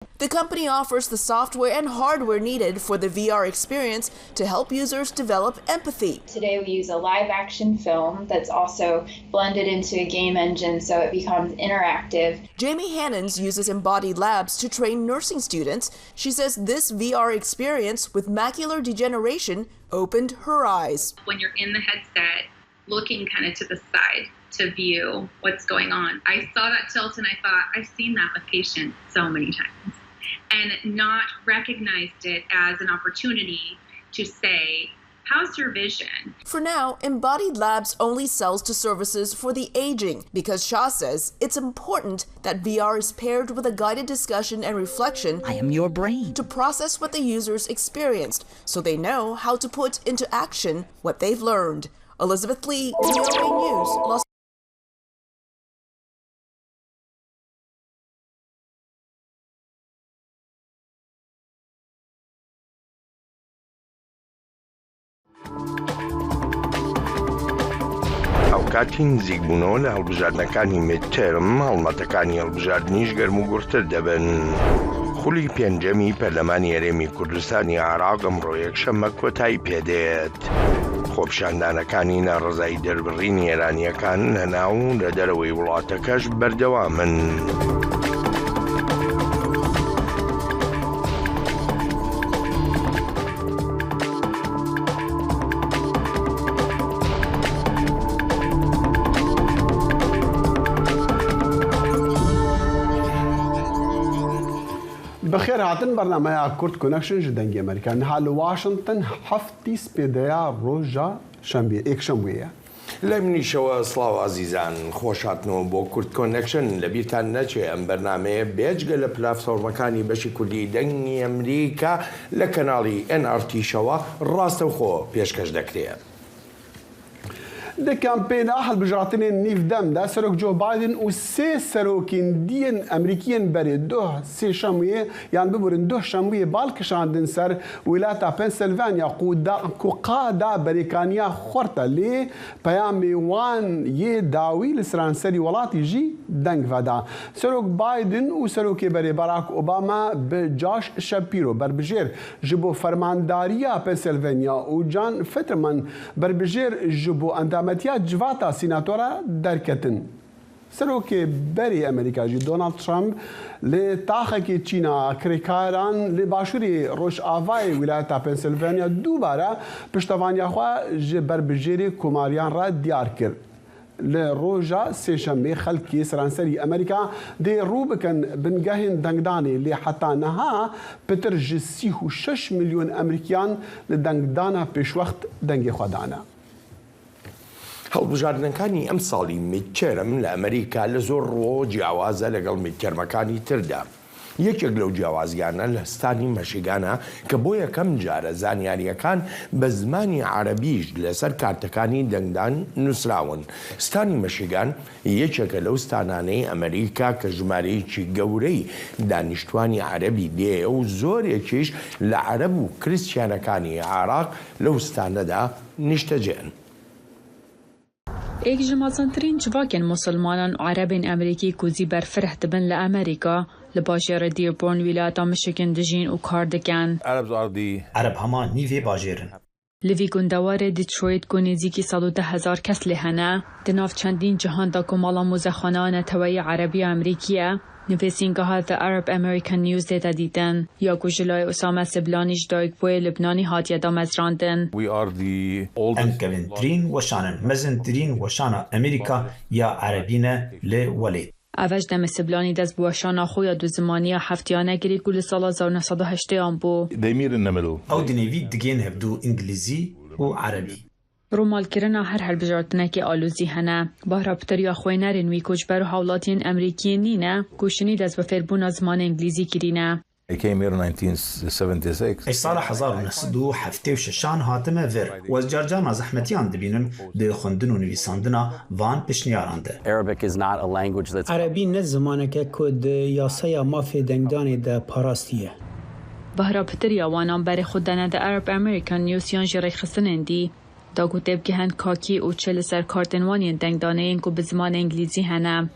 The company offers the software and hardware needed for the VR experience to help users develop empathy. Today we use a live-action film that's also blended into a game engine so it becomes interactive. Jamie Hannons uses Embodied Labs to train nursing students. She says this VR experience with macular degeneration opened her eyes. When you're in the headset, looking kind of to the side to view what's going on, I saw that tilt and I thought, I've seen that with patients so many times, and not recognized it as an opportunity to say, how's your vision? For now, Embodied Labs only sells to services for the aging because Shah says it's important that VR is paired with a guided discussion and reflection. I am your brain. To process what the users experienced so they know how to put into action what they've learned. Elizabeth Lee, VOA News, Los ئەوکاتی نزیکبوونەوە لە هەڵبژاردنەکانی میدتێرم هەڵمەتەکانی هەڵبژاردننیش گەرموگورتر دەبن. خولی پێنجەمی پەرلەمانی هەرێمی کوردستانی عێراق ئەمڕۆ یەکشەممە کۆتایی پێدێت. خۆپیشاندانەکانی ناڕزایی دەربڕینی ئێرانیەکان لەناو و لە دەرەوەی وڵاتەکەش بەردەوامن. بخير هاتن برنامج كورت كونكشن جدنجي أمريكا نحال واشنطن حفتي سبيدايا روجا شنبه ايك شنبه لە منیشەوە سڵاو عزیزان خۆشهاتنەوە بۆ کورت کۆنەکشن لەبیرتان نەچێ ئەم بەرنامەیە بێجگە لە پلاتفۆرمەکانی بەشی کوردی دەنگی ئەمریکا لە کەناڵی NRT-شەوە ڕاستەوخۆ پێشکەش دەکرێت. ده كامبين أحد بجراتين نيف دم ده سروك جو بايدن وسي سروكين دين أمريكيين بري دوه سي شاموية يعني ببورن دوه شاموية بالكشان دين سر ولاية بنسلفانيا قادة بريكانيا خورتا لي بيامي وان يداوي لسرانسري ولاتي جي دنگ فدا سروك بايدن وسروكي بري باراك أوباما بجاش شابيرو بربجير جبو فرمانداريا بنسلفانيا وجان فترمان بربجير جبو أندام متيات جواتا سيناتورا دركتن سروكي بري أمريكا جي دونالد ترامب لتاخكي تشينا كريكاران لباشوري روش آفاي ولاية بنسلفانيا دوبارا بشتوانيا خوا جبر بجيري كوماريان را ديار كر لروجا سيشمبي خلقي سرانسري أمريكا دي روبكن بنجاهن دنگداني اللي حتى نها بترجي 6 مليون أمريكان لدنگدانا بيش وقت دنگي خودانا هەڵبژاردنەکانی ئەم ساڵی میدتێرم لە ئەمریکا لە زۆر ڕۆ جیاوازە لەگەڵ میدتێرمەکانی تردا. یەکێک لەو جیاوازیانە لە ستانی مەشیگانە کە بۆ یەکەم جارە زانیاریەکان بە زمانی عەرەبیش لەسەر کارتەکانی دەنگدان نووسراون. ستانی مەشیگان یەکێکە لەو ستانانەی ئەمریکا کە ژمارەیەکی گەورەی دانیشتوانی عەرەبی دێ و زۆرێکیش لە عەرەب و کریستیانەکانی عێراق لەو ستانەدا نیشتەجێن. ایک جماعترین جواکن مسلمانان عربین امریکی کوزی برفرح دبن لامریکا لباجر دیربورن ولایت میشیگن دجین و کار دکن. عرب همان نیوی باجرن. لوی گندوار دیترویت گونیزی 110,000 کس لهنه دناف چندین جهان دا کمالا موزخانه توی عربی امریکیه نویسینگاه The Arab American News دیتا دیدن یا گوجلای اسامه سبلانیش دایک بوی لبنانی هاتیه دا مزراندن. ام کلندرین وشانن مزندرین وشانا امریکا یا عربینه لولید. اوج دم سبلانی دست بوشانا خویا دو زمانی هفتیانه گری گل سال 1908 بو. او دنیوی دگین هبدو انگلیزی و عربی. رومال کرنا هر هر بجارتنه که آلوزی هنه با رابطریا خوی نرین وی کجبر و حولاتین امریکی نینه کوشنی دست بفربون از زمان انگلیزی کرینه. ای سال 1976 هاتمه ور و از جرجانا زحمتیان دبینن ده خوندن و نویساندنا وان پشنیارانده. عربی نه زمانه که کد یاسای مافی دنگدانی ده پاراستیه. با رابطریا وانان بر خودنه ده Arab American News یان جری خستنندی داگوتب که هند کاکی و چل سر کارتنوانی دنگدانه این که به زمان انگلیزی هنه.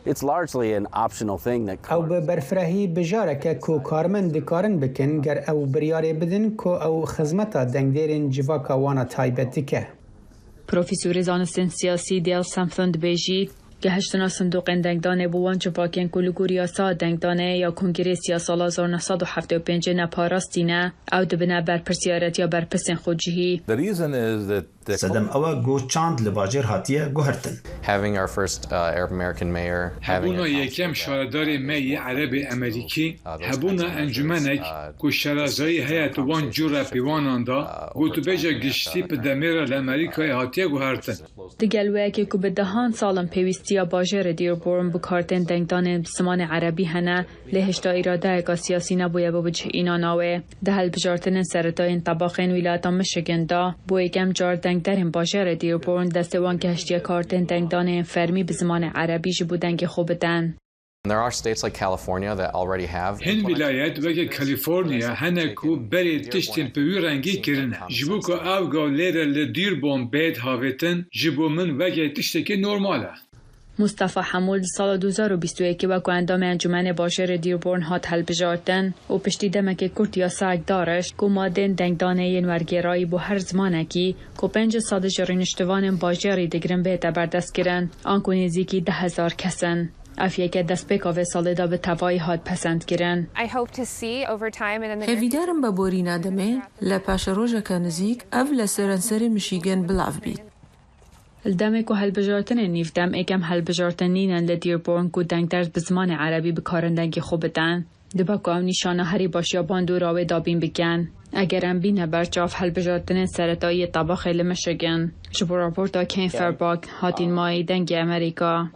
او به برفرهی بجاره که کو کارمن دکارن بکن گر او بریاره بدن کو او خدمتا دنگدیرین جواکا وانا تایبتی که. پروفیسور زانستین سیاسی دیل سمثوند بیجی که هشتنا صندوق دنگدانه بوان چپاکین کلوگوریا سا دنگدانه یا کنگرس یا سال 1975 نپاراستینه او دبنه بر پرسیارت یا بر پسن خودجهی. سدم اوا گو چاند لباجر هاتیه گوهرتن. هبونا یکم شاردار می عرب امریکی هبونا انجمنک کو شرازایی هیئت وان جورا پیواناندا گوتو بجا گشتی پدمیر لامریکای هاتیه گوهرتن. دگلوه که کو بدهان سالم پیوستیا باجر دیربورن بکارتن دنگدان بسمان عربی هنه لهشتا ایراده اگا سیاسی نبویه بوجه اینا ناوه دهل بجارتن سرطاین طباقین ولایت میشیگن دا بو یکم جار دنگدارن باجر دیربورن دستوان که هشتیا کارتن دنگدان فرمی بزمان عربی جبو دنگ خوبدن. هن ولایت وگه کالیفرنیا هنکو بری تشتین پیوی رنگی کرنه جبو که او گاو لیره لدیربون بید هاویتن جبو من وگه تشتکی نرماله. مصطفی حمول سال 2021 با اندام انجمن باجر دیربورن هات هلبجارتن و پشتی دمک کرد یا ساگ دارش که مادن دنگدانه این ورگرایی با هر زمانکی که 5 سال جرینشتوان باجری دگرن به تبردست کرن آنکو نزیکی 10,000 کسن. افیه که دست بکاوه سال دا به توای هاد پسند کرن. هفیدارم با بوری نادمه لپاش روژه که نزیک او لسرانسر میشیگن بلاف بید. الدمه که هلبجارتن نیفدم اکم هلبجارتنینن لدیربورن که دنگدرز بزمان عربی بکارندنگی خوبتن. دبا که او نشانه هری باشیا باندو راوه دابین بگن. اگرم بینه برچاف هلبجارتن سرطایی طباخ لمشگن. جبو راپورتا کین فرباک هاتین مای دنگ امریکا.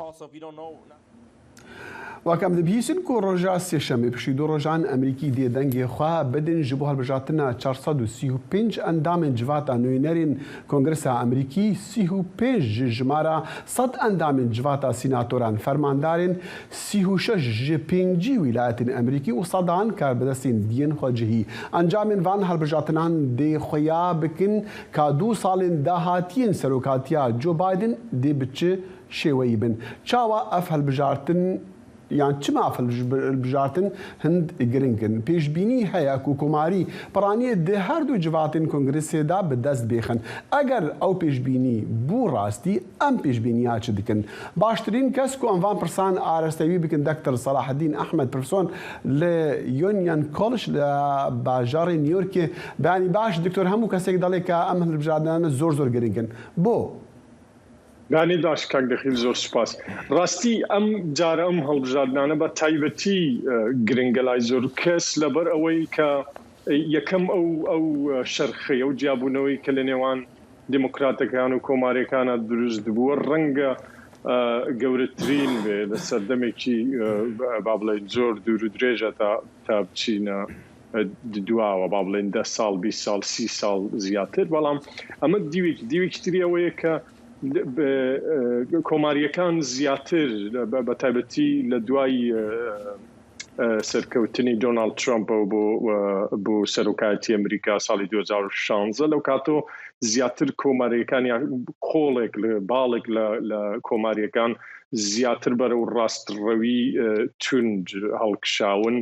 وكم دبيسن كو رجع سيشمي بشي دو رجعان امريكي دي دنگي خوا بدن جبو هالبجاتنا 435 اندام جواتا نوينرين كونغرسا امريكي 35 جمارا 100 اندام جواتا سيناتوران فرماندارين 36 جي ولايات امريكي وصدان كار بدسين دين خجهي انجام فان هالبجاتنان دي خويا بكن كادو سالين داهاتين سروكاتيا جو بايدن دي بتش شوي بن چاوا اف هالبجاتن يعني چما في البجارتن هند جرينجن بيش بيني هيا كوكوماري برانية ده هر دو جواتن كونغرس دا بدست بيخن اگر او بيش بيني بو راستي ام بيش بيني هاتش دكن باشترين كسكو انفان برسان ارستوي بكن دكتور صلاح الدين احمد برسون ليونيون كولج لباجار نيويورك باني باش دكتور همو كسيك دالك ام البجارتن زور جرينجن بو گانی داشت که دخیل زور سپاس راستی ام جار ام هلبجاردانه با تایبتی گرنگلای زور کس لبر اوی که یکم او شرخی او جابونوی که لنوان دموکراتکان و کوماریکان دروز دبو رنگ گورترین به لسردمی کی بابلای زور دورو دریجه تا بچینا دوا و بابلای 10 سال 20 سال 30 سال زیادتر بلام اما دیوی کتری اوی که کۆماریەکان زیاتر بە تایبەتی لە دوای سەرکەوتنی دۆناڵد ترامپ بۆ سەرۆکایەتی ئەمریکا ساڵی 2016 لەو کاتۆ زیاتر کۆماریەکان یا قۆڵێک باڵێک لە کۆماریەکان زیاتر بەرەو ڕاستڕەوی توند هەڵکشاون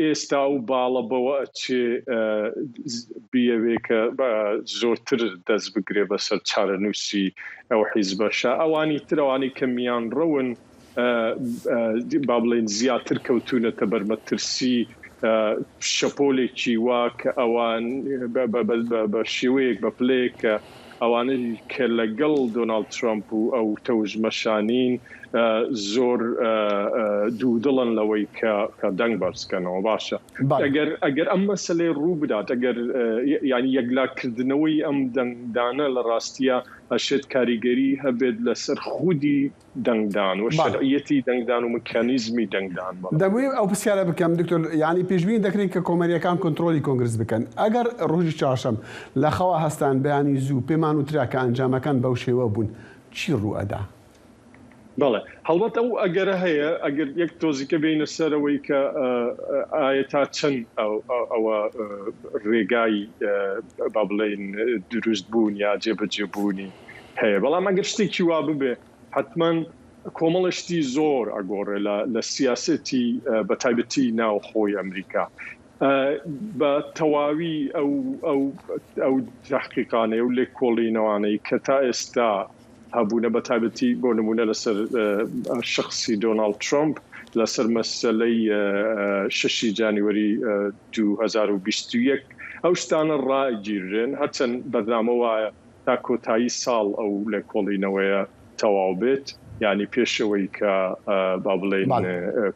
ئێستا و باڵە بەوە ئەچێ بیەوێ کە زۆرتر دەست بگرێ بەسەر چارەنووسی ئەو حیزبەشە ئەوانی تر ئەوانی کە میان ڕەون با بڵێن زیاتر کەوتونەتە بەرمەترسی شەپۆلێکی وا کە ئەوان بە شێوەیەک بە پلەیەک کە ئەوانەی کە لەگەڵ دۆناڵد ترامپ و ئەو تەوژمەشانین زۆر دوودڵن لەوەی کە دەنگ بەرزکەنەوە باشە ئەگەر ئەم مەسەلەی ڕوو بدات ئەگەر یعنی یەکلاکردنەوەی ئەم دەنگدانە لە ڕاستیە ئەشێت کاریگەری هەبێت لەسەر خودی دەنگدان و شەرعیەتی دەنگدان و مکانیزمی دەنگدان دەبووی ئەو پرسیارە بکەم دکتۆر یعنی پێشبینی دەکرێت کە کۆمەریەکان کۆنتڕۆلی کۆنگرس بکەن ئەگەر ڕۆژی چوارشەم لە خەوا هەستان بەیانی زوو پێمان وترا کە ئەنجامەکان بەو شێوە بوون چی ڕوو ئەدا؟ بەڵێ هەڵبەت ئەو ئەگەرە هەیە ئەگەر یەک تۆزیکە بینە سەرەوەی کە ئایا تا چەند او ريغاي بابلين دروست بون يا جبوني هي بلا ما قشتي كيواب حتما كومالشتي زور اغور للسياستي بتايبتي ناو خوي امريكا بتواوي او تحقيقانه او لكولينواني كتا استا هبونا بتايبتي بونمونا لسر الشخصي دونالد ترامب لسر مسألة 6 جانوري 2021 او شتان الرأي جيرن حتى برنامج تاكو تاي سال او لكولينويا توابت يعني بيشوي كبابلين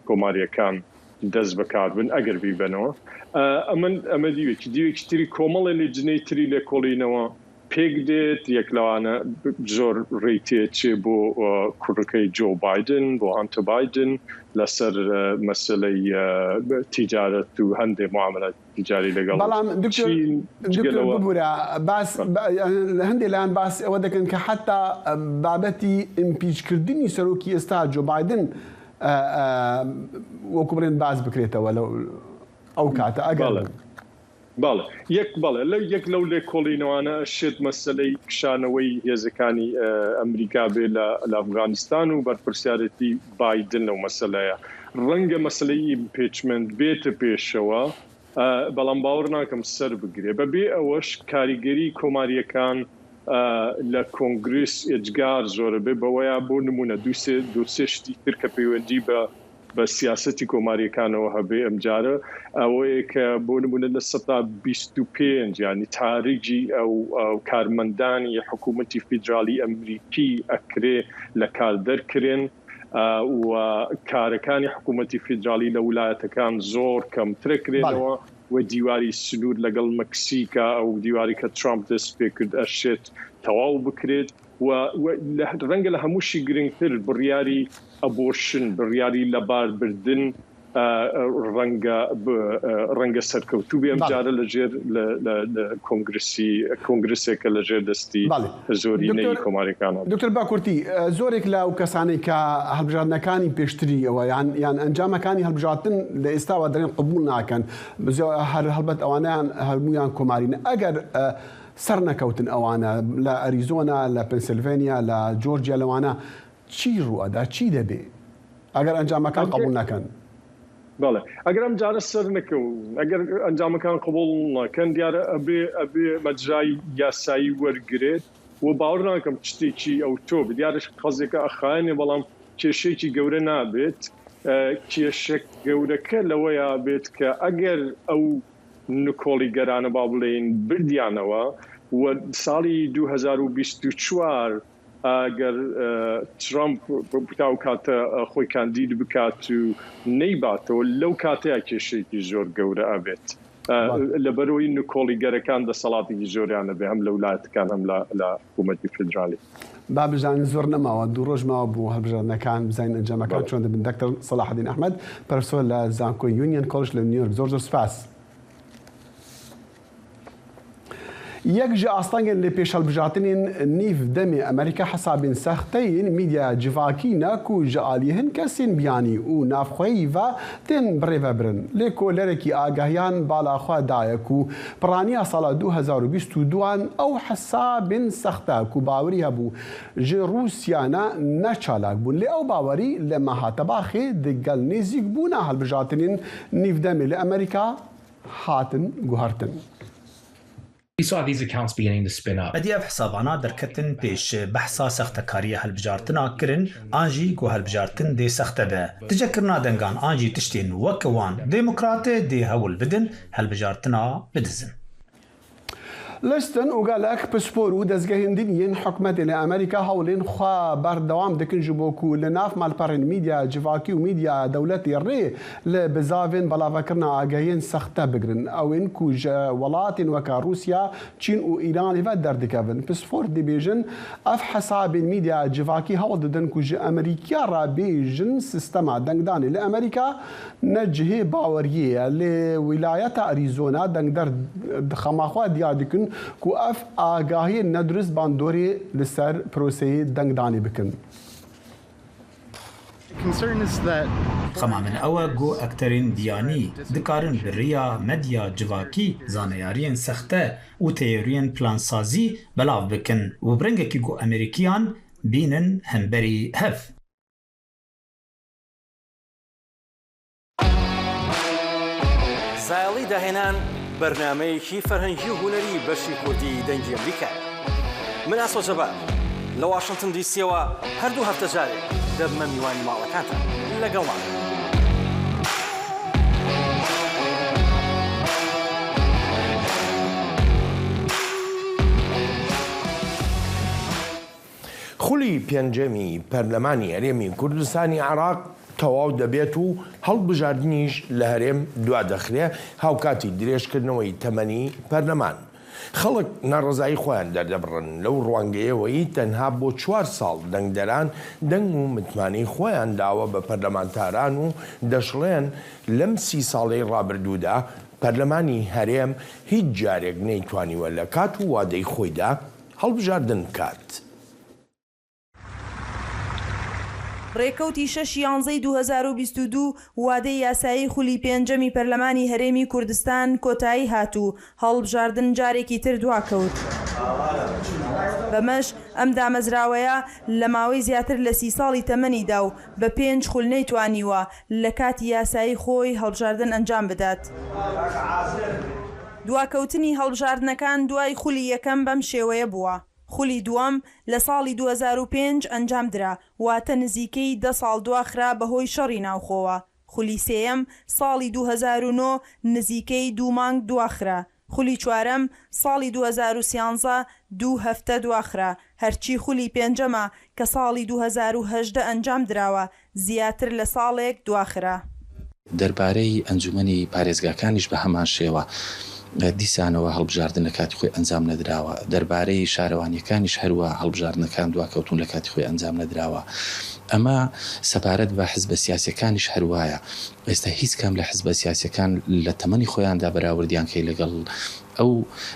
كوماريا كان دز بكاربن اگر بي بنو امن ديوك تري كومال اللي جنيتري لكولينوا بيجدت يكلانا زور ريتي بو كوركي جو بايدن بو انت بايدن لسر مسألة تجارة وهندي معاملات تجاري لقل بلام دكتور ببورا بس هندي الآن بس ودك إنك حتى بابتي امبيش كردني سروكي استاذ جو بايدن وكبرين بعض بكريتا ولا أو كاتا أقل بالا يك لو لكولينو أنا شد مسألة شانوي يزكاني أمريكا لأفغانستان وبرسيارتي بايدن لو مسألة رنج مسألة impeachment بيت بيشوا بلام باورنا كم سر بقري ببي أوش كاريجري كوماريا كان لكونغرس إجار زور ببويا بونمونا دوسي شتي تركب يوندي بسياستي كوماريا كانوا هبي أمجاره أو كبونمونا للسطا 25 يعني تاريخي أو كارمنداني حكومتي فيدرالي أمريكي أكري لكاردر كرين وكاركاني حكومتي فيدرالي لولاية كان زور كم تركرينوا وديواري السنود لقل مكسيكا أو ديواري كترامب دسبيكرد أشيت تواو بكريد ورنجل هموشي جرينثر برياري أبورشن برياري لبار بردن رنجا سركوتو بأمجار لجير لكونغرسي كالجير دستي زوري نيكم أمريكانا دكتور باكورتي زورك لا وكساني كهالبجارنا كاني بيشتري يعني أنجام كاني هالبجارتن لاستوى درين قبولنا كان هالبت أوانان هالميان كومارين أجر سرنا كوتن أوانا لا أريزونا لا بنسلفانيا لا جورجيا لوانا چی رو ادا چی دبی اگر انجام کان قبول نکن بله اگر انجام سر نکو اگر انجام کان قبول نکن دیار ابی مجرای یاسایی ورگرید و باور نکم چتی چی او تو دیارش قضیه که اخوانی بالام چشی چی گوره نبید چشک گوره که لویا بید که اگر او نکولی گران بابلین بردیانوا و سالی 2024 اگر ترامپ بتاو کاتا خوی کاندید بکاتو نیباتو لو کاتا کشی کی زور گوره ابد لبروی نکولی گرکان دا صلاتی زوریانه به هم لولایت کان هم لا حکومت فدرالی باب جان زورنا ما ودروج ما ابو هالبجرنا كان بزين انجام كان شلون بن دكتور صلاح الدين احمد بروفيسور لزانكو يونيون كولج لنيويورك زورج سباس یک جا آستانگ لی پیشال بجاتنین نیف دمی امریکا حسابین سختین میدیا جواکی نکو جالیهن کسین بیانی و نافخوی و تن بری وبرن لیکو لرکی آگاهیان بالا خوا دایکو پرانی سال 2022 او حسابین سخته کو باوری هبو ج روسیانا نچالاک بون لی او باوری لما هاتباخی دگل نزیک بونا هل بجاتنین نیف دمی لی امریکا هاتن گوهرتن. We saw these accounts beginning to spin up. بدي حسابانا دركتن بيش بحثا سخت كاريه هالبجارتنا كرن انجي كو هالبجارتن دي سخت به تجكرنا دنگان انجي تشتين وكوان ديمقراطي دي هول بدن هالبجارتنا بدزن لستن وقالك بسبور ودزجهن دنيين حكمت لأمريكا هولين خا بردوام دكن جبوكو لناف مال بارن ميديا جفاكي وميديا دولتي الري لبزافن بلا فكرنا آجاين سخته بقرن أو إنكو ولات وكا روسيا تشين وإيران لفا دردكافن بسبور دي بيجن أف حساب الميديا جفاكي هول ددنكو أمريكا را بيجن سيستما دنگداني لأمريكا نجهي باوريه لولاية أريزونا دنگدر خماخوا ديار دكن کو اف آگاهی ندرس باندوری لسر پروسه دنگدانی بکن. خما من ئەوە گۆ ئەکتەرین دیانی دکارن بریا مەدیا جواکی زانیاریên سەختە û teyoriên plansazî belav bikin û birengekî گۆ ئەمریکیان bînin hemberî hev. زایڵی داهێنان بەرنامەیەکی فەرهەنگی و هونەری بەشی کوردی دەنگی ئەمریکا. من ئاسۆ جەبار لە واشنگتن دیسیەوە هەردوو هەفتە جارێک دەبمە میوانی ماڵەکانتان لەگەڵمان. خولی پێنجەمی پەرلەمانی هەرێمی کوردستانی عێراق تەواو دەبێت و هەڵبژاردنیش لە هەرێم دوا دەخرێ هاوکاتی درێژکردنەوەی تەمەنی پەرلەمان. خەڵک ناڕزایی خۆیان دەردەبڕن لەو ڕوانگەیەوەی تەنها بۆ 4 ساڵ دەنگدەران دەنگ و متمانەی خۆیان داوە بە پەرلەمانتاران و دەشڵێن لەم 30 ساڵەی ڕابردوودا پەرلەمانی هەرێم هیچ جارێک نەیتوانیوە لە کات و وادەی خۆیدا هەڵبژاردن بکات. ڕێکەوتی 6/11/2022 وادەی یاسایی خولی پێنجەمی پەرلەمانی هەرێمی کوردستان کۆتایی هاتوو هەڵبژاردن جارێکی تر دواکەوت. بەمەش ئەم دامەزراوەیە لە ماوەی زیاتر لە 30 ساڵی تەمەنیدا و بە 5 خول نەیتوانیوە لە کاتی یاسایی خۆی هەڵبژاردن ئەنجام بدات. دواکەوتنی هەڵبژاردنەکان دوای خولی یەکەم بەم شێوەیە بووە. خولی دووەم لە ساڵی 2005 ئەنجام درا واتە نزیکەی 10 ساڵ دواخرا بەهۆی شەڕی ناوخۆوە. خولی سێیەم ساڵی 2009 نزیکەی 2 مانگ دواخرا. خولی چوارەم ساڵی 2013 2 هەفتە دواخرا. هەرچی خولی پێنجەمە کە ساڵی 2018 ئەنجام دراوە زیاتر لە ساڵێک دواخرا. دەربارەی ئەنجومەنی پارێزگاکانیش بە هەمان شێوە دیسانەوە هەڵبژاردن لە کاتی خۆی ئەنجام نەدراوە. دەربارەی شارەوانیەکانیش هەروە هەڵبژاردنەکان دواکەوتون لە کاتی خۆی ئەنجام نەدراوە. ئەمە سەبارەت بە حزبە سیاسیەکانیش هەروایە. ئێستا هیچ کەم لە حزبە سیاسیەکان لە تەمەنی خۆیاندا بەراوردیان کەی لەگەڵ ئەو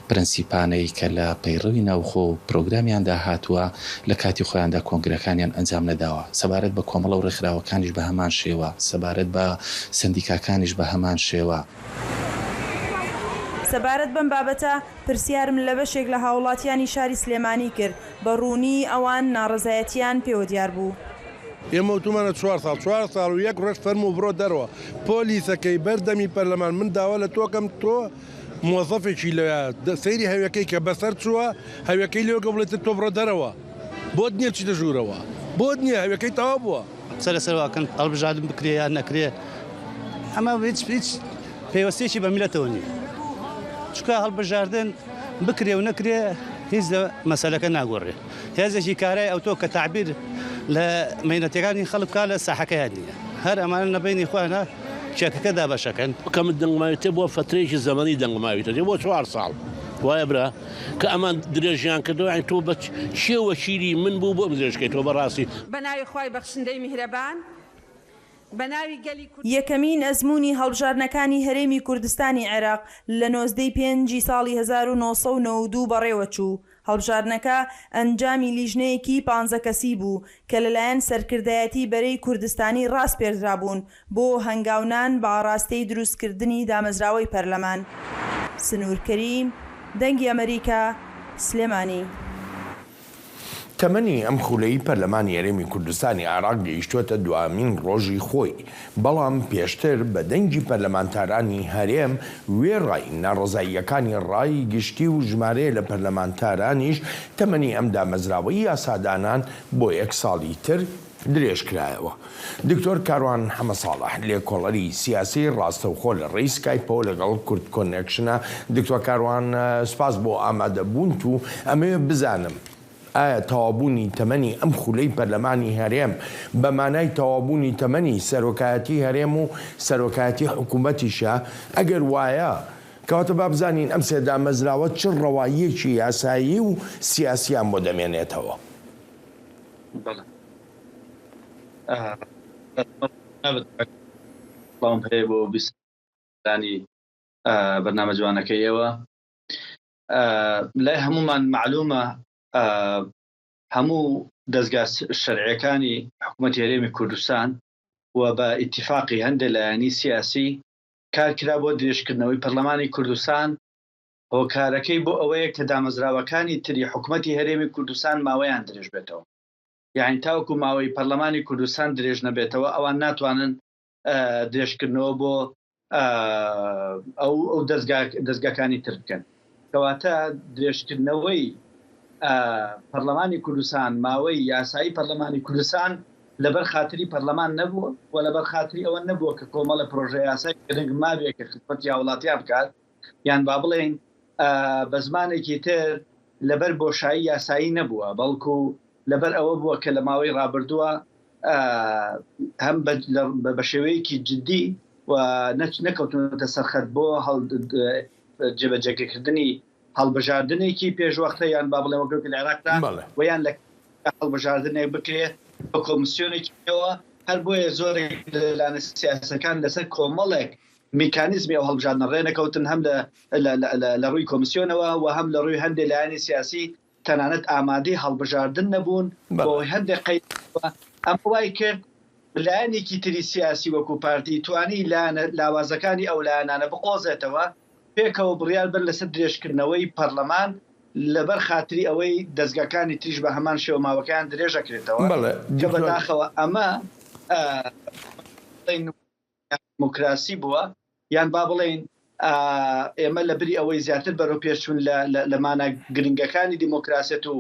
پرەنسیپانەی کە لە پەیڕەوی ناوخۆ و پرۆگرامیاندا هاتووە لە کاتی خۆیاندا کۆنگرەکانیان ئەنجام نەداوە. سەبارەت بە کۆمەڵە و ڕێکخراوەکانیش بە هەمان شێوە، سەبارەت بە سندیکاکانیش بە هەمان شێوە. سەبارەت بەم بابەتە پرسیارم لە بەشێک لە هاوڵاتیانی شاری سلێمانی کرد بە ڕوونی ئەوان ناڕزایەتیان پێوە دیار بوو. ئێمە وتمانە 4 ساڵ و 1 ڕۆژ فەرمو و بڕۆ دەرەوە پۆلیسەکەی بەردەمی پەرلەمان من داوا لە تۆکەم تۆ مۆزەفێکی لەوە سەیری هەویەکەی کە بەسەر چووە هەویەکەی لێوە گەڵێتە تۆ بڕۆ دەرەوە بۆت نییە چی دەژوورەوە بۆت نییە هەویەکەی تەوا بووە سەرسەرواکەن هەڵبژاردن بکرێ یان نەکرێ ئەمە هیچ پێوەستێکی بە میلەتەوە نیە. چکە هەڵبژاردن بکرێ و نەکرێ هیچ مەسەلەکە ناگۆڕێ. هێزێکی کارای ئەو تۆ کە تعبیر لە مەینەتەکانی خەڵکا لە ساحەکەیان نیە. هەر ئەمانە نەبینی خۆیانە کێکەکەدا بەشەکەن. کەم دەنگماوێتە بۆ فترێکی زەمەنی دەنگماوێتە بۆ 4 ساڵ. وایە برا کە ئەمان درێژیان کردەوە ئەین تۆ بە شێوە شیری من بوو بۆ درێژکەیت تۆ بەڕاستی. بەناوی خوای بەخشندەی میهرەبان یەکەمین ئەزمموی هەڵبژاردنەکانی هەرێمی کوردستانی عێراق لە 95 ساڵی 1992 بەڕێوە چوو. هەڵبژاردنەکە ئەنجامی لیژنەیەکی 15 کەسی بوو کە لەلایەن سەرکردایەتی بەرەی کوردستانی ڕاست پێدرابوون بۆ هەنگاونان بە ئاڕاستەی دروستکردنی دامەزراوەی پەرلەمان. سنوور کەریم، دەنگی ئەمریکا، سلێمانی. تەمەنی ئەم خولەی پەرلەمانی هەرێمی کوردستانی عێراق گەیشتووەتە دوامین ڕۆژی خۆی، بەڵام پێشتر بە دەنگی پەرلەمانتارانی هەرێم وێڕای ناڕزاییەکانی ڕای گشتی و ژمارەیە لە پەرلەمانتارانیش تەمەنی ئەم دامەزراوەی یاسادانان بۆ 1 ساڵی تر درێژ کرایەوە. دکتۆر کاروان حەمەساڵح لێکۆڵەری سیاسی ڕاستەوخۆ لە ڕێی سکایپەوە لەگەڵ کورد کۆنێکشنە. دکتۆر کاروان سپاس بۆ ئامادەبوونت و ئەمەوێ بزانم ئایا تەوابوونی تەمەنی ئەم خولەی پەرلەمانی هەرێم بە مانای تەوابوونی تەمەنی سەرۆکایەتی هەرێم و سەرۆکایەتی حکوومەتیشە؟ ئەگەر وایە کەواتە با بزانین ئەم سێ دامەزراوە چ ڕەواییەکی یاسایی و سیاسیان بۆ دەمێنێتەوە؟ بەڵام هەیە بۆ بیستانی بەرنامە جوانەکەیەوە لای هەمومان معلومە هەموو دەستگا شەرعیەکانی حکوومەتی هەرێمی کوردستان و بە ئیتیفاقی هەندێک لایەنی سیاسی کارکرا بۆ درێژکردنەوەی پەرلەمانی کوردستان هۆکارەکەی بۆ ئەوەیە کە دامەزراوەکانی تری حکوومەتی هەرێمی کوردستان ماوەیان درێژ بێتەوە. یعنی تاوەکو ماوەی پەرلەمانی کوردستان درێژ نەبێتەوە ئەوان ناتوانن درێژکردنەوە بۆ ئەو دەستگاکانی تر بکەن. کەواتە درێژکردنەوەی پەرلەمانی کوردستان ماوەی یاسایی پەرلەمانی کوردستان لەبەر خاتری پەرلەمان نەبووە و لەبەر خاتری ئەوە نەبووە کە کۆمەڵە پرۆژە یاسای گرنگ مابێت کە خزمەتی وڵاتیان بکات یان با بڵێن بە زمانێکی تر لەبەر بۆشایی یاسایی نەبووە بەڵکو لەبەر ئەوە بووە کە لە ماوەی ڕابردووە هەم بە شێوەیەکی جددی و نەکەوتونەتە سەرخەت بۆ جێبەجێکردنی هەڵبژاردنێکی پێشوەختە یان با بڵێ وەکو لە عێراقدا و یان لە هەڵبژاردنێک بکرێت بە کۆمیسیۆنێکەوە هەر بۆیە زۆرێک لەلایەنە سیاسەکان لەسەر کۆمەڵێک میکانیزمی ئەو هەڵبژاردنە ڕێنەکەوتن هەم لە ڕووی کۆمیسیۆنەوە و هەم لە ڕووی هەندێک لایەنی سیاسی تەنانەت ئامادەی هەڵبژاردن نەبوون بۆ هەندێک قەید ئەم وای کرد لایەنێکی تری سیاسی وەکو پارتی توانی لاوازەکانی ئەو لایەنانە بقۆزێتەوە پێکەوە بڕیار بن لەسەر درێژکردنەوەی پەرلەمان لەبەر خاتری ئەوەی دەستگاکانی تریش بە هەمان شێوە ماوەکان درێژەکرێتەوە کە بەداخەوە ئەمە دموکراسی بووە یان با بڵێن ئێمە لەبری ئەوەی زیاتر بەرەو پێشچوون لە مانە گرنگەکانی دیموکراسیەت و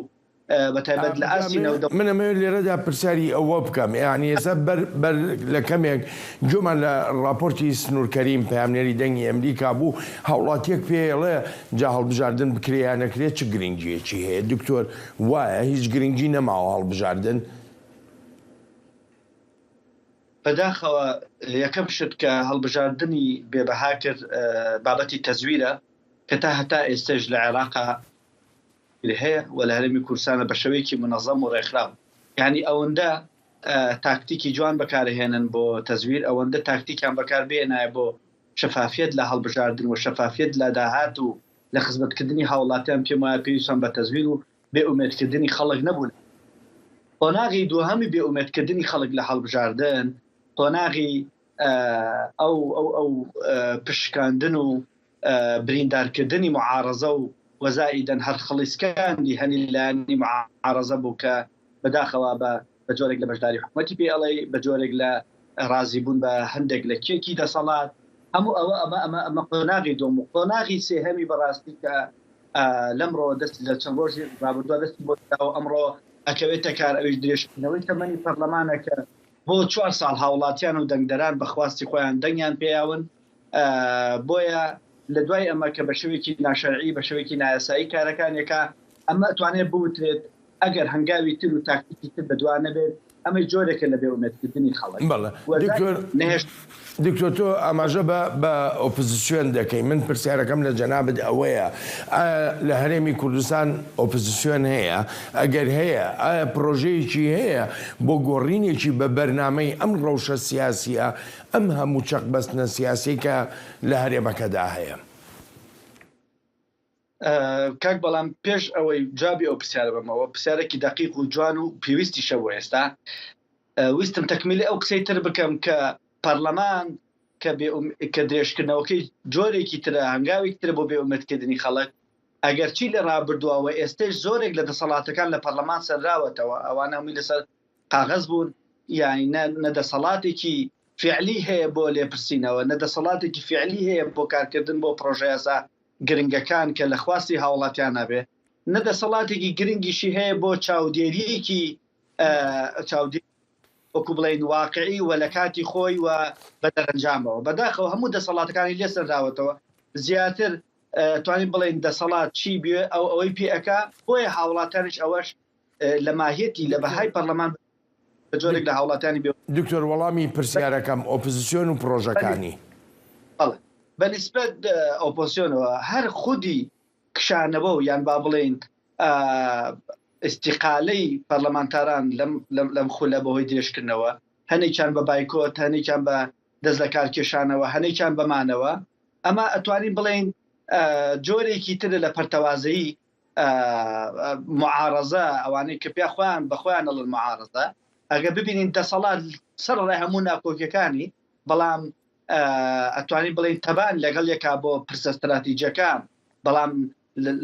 بەتایبەت لە ئاسی نەوەدە منەمەوێت لێرەدا پرسیاری ئەوە بکەم یعنی ئێستا بەر لە کەمێک جۆمان لە راپۆرتی سنوورکەریم پەیامنێری دەنگی ئەمریکا بوو هاوڵاتیەک پێڵێ جا هەڵبژاردن بکرێ نەکرێت چ گرنگیەکی هەیە دکتۆر وایە هیچ گرنگی نەماوە هەڵبژاردن بەداخەوە یەکەم شت کە هەڵبژاردننی بێبەها کرد بابەتی تەزویرە کە تا هەتا ئێستش لە عێراقا هەیە و لە هەرێمی کوردستانە بە شێوەیەکی منەظەم و ڕێکخراو یعنی ئەوەندە تاکتیکی جوان بەکارهێنن بۆ تەزویر ئەوەندە تاکتیکیان بەکاربێنایە بۆ شەفافیت لە هەڵبژاردن و شەفافیت لە داهات و لە خزمەتکردنی هاوڵاتیان پێم وایە پێویستیان بە تەزویر و بێئومێدکردنی خەڵک نەبوون. قۆناغی دووهەمی بێئومێدکردنی خەڵک لە هەڵبژاردن قۆناغی ئەو پشکاندن و بریندارکردنی معارەزە و وەزائیدەن هەر خەڵیسکاندی هەنی لایەنی معارەزە بوو کە بەداخەوە بە جۆرێک لە بەشداری حکوومەتی پێڵێ بە جۆرێک لە ڕازیبوون بە هەندێک لە کێکی دەسەڵات هەموو ئەمە قۆناغی دۆم و قۆناغی سێهەمی بەڕاستی کە لەمڕۆ دەست لە چەند ڕۆژی ڕابردووە دەستی بۆ ئەمڕۆ ئەکەوێتە کار ئەویش درێژکردنەوەی تەمەنی پەرلەمانەکە بۆ 4 ساڵ هاوڵاتیان و دەنگدەران بەخواستی خۆیان دەنگیان پێیاون بۆیە لە دوای ئەمە کە بە شێوێکی ناشەرعی بە شێوێکی نایاسایی کارەکانێکە ئەمە ئەتوانێت بوترێت ئەگەر هەنگاوی تر و تاکتیکی تر بەدوان نەبێت ئەمە جۆرێکە لە بێئومێدکردنی خەڵک. دکتۆر تۆ ئاماژە بە ئۆپۆزیسیۆن دەکەی من پرسیارەکەم لە جەنابەت ئەوەیە لە هەرێمی کوردستان ئۆپۆزیسیۆن هەیە ئەگەر هەیە ئایا پرۆژەیەکی هەیە بۆ گۆڕینێکی بە بەرنامەی ئەم ڕەوشە سیاسیە ئەم هەموو چەق بەستنە سیاسی کە لە هەرێمەکەدا هەیە؟ کاک بەڵام پێش ئەوەی جابی ئەو پرسیارە بمەوە پرسیارێکی دقیق و جوان و پێویستی شەوە ئێستا ویستم تەکمیلی ئەو قسەی تر بکەم کە پەرلەمان کە درێژکردنەوەکەی جۆرێکی ترە هەنگاوی ترە بۆ بێئومێدکردنی خەڵک ئەگەرچی لە ڕابردووەوە ئێستش زۆرێک لە دەسەڵاتەکان لە پەرلەمان سەرراوەتەوە ئەوانە هەمووی لەسەر قاغەز بوون یانی نەدەسەڵاتێکی فعلی هەیە بۆ لێپرسینەوە نەدەسەڵاتێکی فعلی هەیە بۆ کارکردن بۆ پرۆژە یاسا گرنگەکان کە لە خواستی هاوڵاتیان نەبێ نەدەسەڵاتێکی گرنگیشی هەیە بۆ چاودێریەکی وەکو بڵین واقعی و لە کاتی خۆی و بەدەرەنجامەوە بەداخەوە هەموو دەسەڵاتەکانی لێ سەرداوەتەوە زیاتر توانین بڵین دەسەڵات چی بێ ئەوەی پێەکە بۆیە هاوڵاتیانش ئەوەش لە ماهیەتی لە بەهای پەرلەمان بە جۆرێک لە هاوڵاتیانی بێ. دکتۆر وەڵامی پرسیارەکەم ئۆپۆزیسیۆن و پرۆژەکانی بەنسبەت ئۆپۆزیسیۆنەوە هەر خودی کشانەوە و یان با بڵین استیقالەی پەرلەمانتاران لەم خولە بەهۆی درێژکردنەوە هەنێکیان بە بایکۆت هەنێکیان بە دەست لە کارکێشانەوە هەنێکیان بەمانەوە ئەمە ئەتوانین بڵین جۆرێکی تر لە پەرتەوازایی معارەزە ئەوانەی کە پێ خۆیان بەخۆیان ئەڵن معارەزە ئەگە ببینین دەسەڵات سەر ڕای هەموو ناکۆکیەکانی بەڵام ئەتوانین بڵین تەبان لەگەڵ یەکا بۆ پرسە استراتیجیەکان بەڵام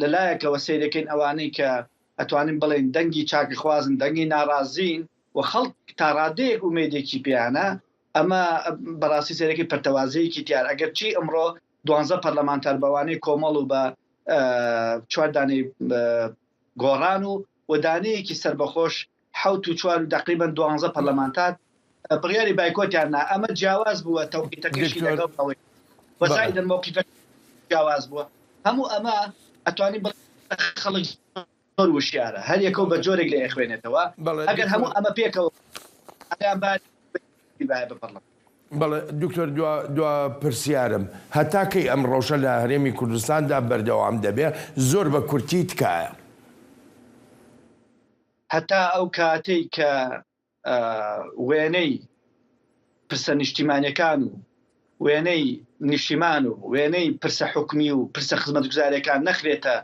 لەلایەکەوە سیرەکەین ئەوانەی کە ئەتوانین بڵین دەنگی چاکخوازن دەنگی ناڕازین و خەڵک تا ڕادەیەک ئومێدێکی پیانە ئەمە بەڕاستی سێرەکی پەرتەوازەیەکی دیار ئەگەر چی ئەمڕۆ 12 پەرلەمانتار بەوانەی کۆمەڵ و بە 4 دانەی گۆڕان و دانەیەکی سربەخۆش 7 و 4 تقریبا 12 پەرلەمانتار بڕیاری بایکۆتیاننا ئەمە جیاواز بووە تەوقیتەکەشی لەگەڵەوەی وەزایدن موقیفە جیاواز بووە هەموو ئەمە ئەتوانی خەڵک زۆر وشیارە هەر یەکەو بە جۆرێک لێ خوێنێتەوە ئەگەر هەموو ئەمە پێکەوە بەڵێ دکتۆر دو پرسیارم هەتاکەی ئەم ڕۆژە لە هەرێمی کوردستاندا بەردەوام دەبێت زۆر بە کورتی تکایە هەتا ئەو کاتەی کە وێنەی پرسە نیشتیمانیەکان و وێنەی نیشتیمان و وێنەی پرسە حکومی و پرسە خزمەتگوزاریەکان نەخرێتە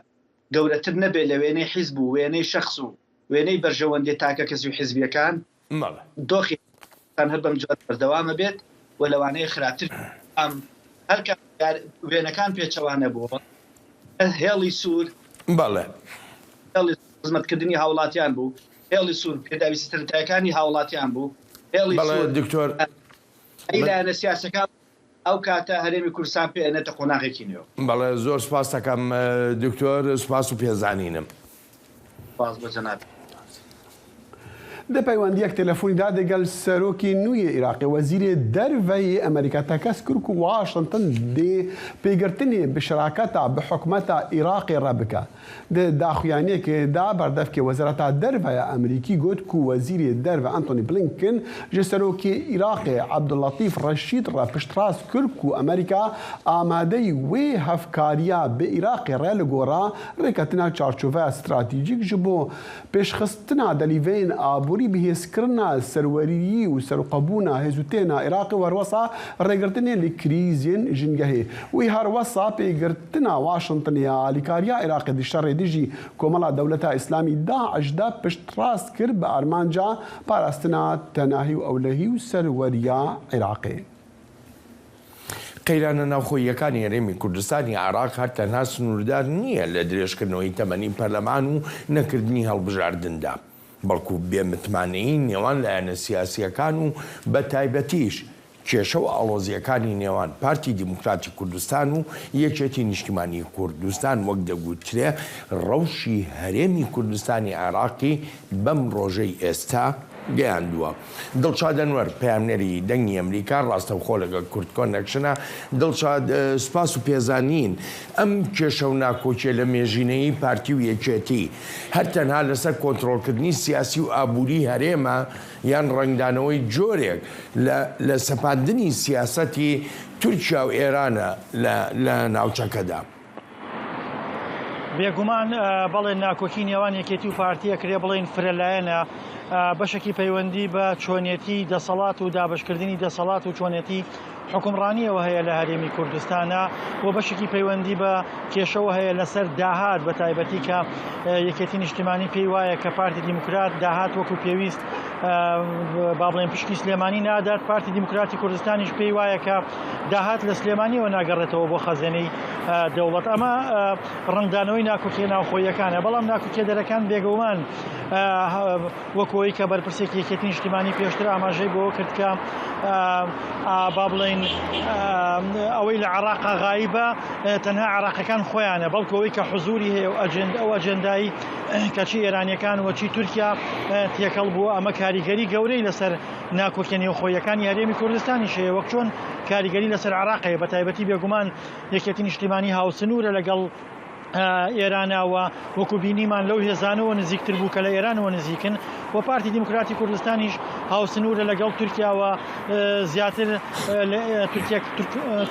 گەورەتر نەبێت لە وێنەی حیزب و وێنەی شەخص و وێنەی بەرژەوەندی تاکە کەسی و حیزبیەکان دۆخی هەر بەم جۆر بەردەوامە بێت و لەوانەیە خراپتر هەر وێنەکان پێچەوانە بووە هێڵی سوور بەڵێ خزمەتکردنی هاوڵاتیان بوو هێڵی سوور پێداویستی سەرەتاییەکانی هاوڵاتیان بوو هێڵی دکتۆر ئەیلایەنە سیاسەکان ئەو کاتە هەرێمی کوردستان پێێنێتە قۆناغێکی نوێ بەڵێ زۆر سپاس دەکەم دکتۆر سپاس و پێزانینم باز بە جەناب دە پەیوەندیەک تەلەفۆنیدا دەگەل سەرۆکی نوێی عێراقی وەزیری دەرڤەی ئەمریکا تەکەس کرد و واشنتن دێ پێگرتنی بشراکەتە بە حکومەتە عێراقی ڕەبکە داخوایانەیەکێدا بەردەفکێ وەزارەتە دەرڤەیە ئەمریکی گوت و وەزیری دەرڤە ئەنتۆنی بلینکن ژە سەرۆکی عێراقی عەبدوڵەتیف ڕەشید ڕە پشتڕاست کرد و ئەمریکا ئامادەی وێ هەفکاریە بە عێراقی ڕێ لە گۆڕا ڕێکەتنا چارچۆڤەیە استراتیجیک ji بۆ پێشخستنا دەلیڤین ئابووری بەهێزکردنا سەروەریی و سەرقەبوونا هێزوتێنا عێراقی وەروەسا ڕێگرتنێ لە کریزیên ژینگەهێ وی هەروەسا پێگرتنا واشنتنیا ئالیکاریە عێراقی دیشەڕێ دژی کۆمەڵا دەولەتە ئیسلامی داعشدا پشتڕاست کرد بە ئارمانجا پاراستنا تەناهی و ئەولەهی و سەروەریە عێراقی قەیرانە ناوخۆییەکانی هەرێمی کوردستانی عێراق هەر تەنها سنووردار نییە لە درێژکردنەوەی تەمەنی پەرلەمان و نەکردنی هەڵبژاردندا بەڵکو بێمتمانەیی نێوان لایەنە سیاسیەکان و بە تایبەتیش کێشە و ئاڵۆزیەکانی نێوان پارتی دیموکراتی کوردستان و یەکێتی نیشتیمانی کوردستان وەک دەگوترێ ڕەوشی هەرێمی کوردستانی عێراقی بەم ڕۆژەی ئێستا گەیاندووە. دڵشاد ئەنوەر پەیامنەری دەنگی ئەمریکا ڕاستەوخۆ لەگەڵ کورد کۆنەکشنە. دڵشاد سپاس و پێزانین ئەم کێشە و ناکۆچێ لە مێژینەی پارتی و یەکێتی هەر تەنها لەسەر کۆنتڕۆڵکردنی سیاسی و ئابووری هەرێمە یان ڕنگدانەوەی جۆرێک لە سەپاندنی سیاسەتی تورکیا و ئێرانە لە ناوچەکەدا. بێگومان بەڵێن ناکۆکی نێوان یەکێتی و پارتیە کرێ بڵێن فرەلایەنە بەشێکی پەیوەندی بە چۆنیەتی دەسەڵات و دابشکردنی دەسەڵات و چۆنیەتی حکومڕانیەوە هەیە لە هەرێمی کوردستانە و بەشێکی پەیوەندی بە کێشەوە هەیە لەسەر داهات بە تایبەتی کە یەکێتی نیشتیمانی پێی وایە کە پارتی دیموکرات داهات وەکو پێویست با بڵێن پشتی سلێمانی نادات پارتی دیموکراتی کوردستانیش پێی وایە کە داهات لە سلێمانیەوە ناگەڕێتەوە بۆ خەزانەی دەوڵەت ئەمە ڕنگدانەوەی ناکۆکیە ناوخۆیەکانە بەڵام ناکۆکیە دەرەکان بێگومان وەکەوەی کە بەرپرسێکی یەکێتی نیشتیمانی پێشتر ئاماژەی بۆ کرد کە با بڵێن ئەوەی لە عێراقا غایبە تەنها عێراقیەکان خۆیانە بەڵکەوەی کە حزوری هەیە ئەو ئەجەندایی کەچی ئێرانیەکان وەچی تورکیا تێکەڵ بووە ئەمە کاریگەری گەورەی لەسەر ناکۆکیە نێوخۆیەکانی هەرێمی کوردستانی شەیە وەک چۆن کاریگەری لەسەر عێراقەیە بە تایبەتی بێگومان یەکێتی نیشتیمانی هاوسنوورە لەگەڵ ئێرانەوە وەکو بینیمان لەو هێزانەوە نزیکتر بوو کە لە ئێرانەوە نزیکن و پارتی دیموکراتی کوردستانیش هاوسنوورە لەگەڵ تورکیاوە زیاتر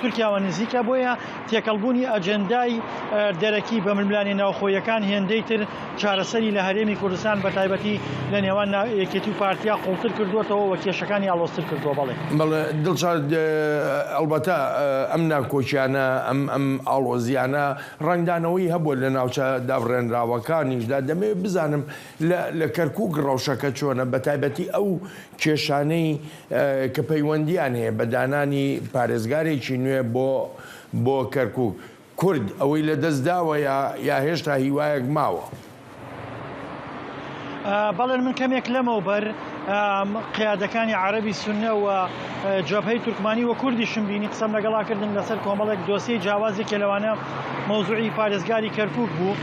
تورکیاوە نزیکە بۆیە تێکەڵبوونی ئەجەندای دەرەکی بە ململانی ناوخۆیەکان هێندەی تر چارەسەری لە هەرێمی کوردستان بە تایبەتی لە نێوان یەکێتی و پارتیا قوڵتر کردوێتەوە وە کێشەکانی ئاڵۆزتر کردووە. بەڵێ دڵشاد ئەلبەتە ئەم ناکۆچیانە ئەم ئاڵۆزیانە ڕنگدانەوەی هەبووە لە ناوچە دابڕێنراوەکانیشدا دەمەوێت بزانم لە کەرکووک ڕەوشە شەکە چۆنە بەتایبەتی ئەو کێشانەی کە پەیوەندیان هەیە بە دانانی پارێزگارێکی نوێ بۆ کەرکووک کورد ئەوەی لە دەستداوە یا هێشتا هیوایەک ماوە. بەڵێن من کەمێک لەمەوبەر قیادەکانی عەرەبی سوننە و جەبهەی تورکمانی و کوردیشم بینی قسەم لەگەڵاکردن لەسەر کۆمەڵێک دۆسیی جیاوازێکی لەوانە مەوزوعی پارێزگاری کەرکووک بوو.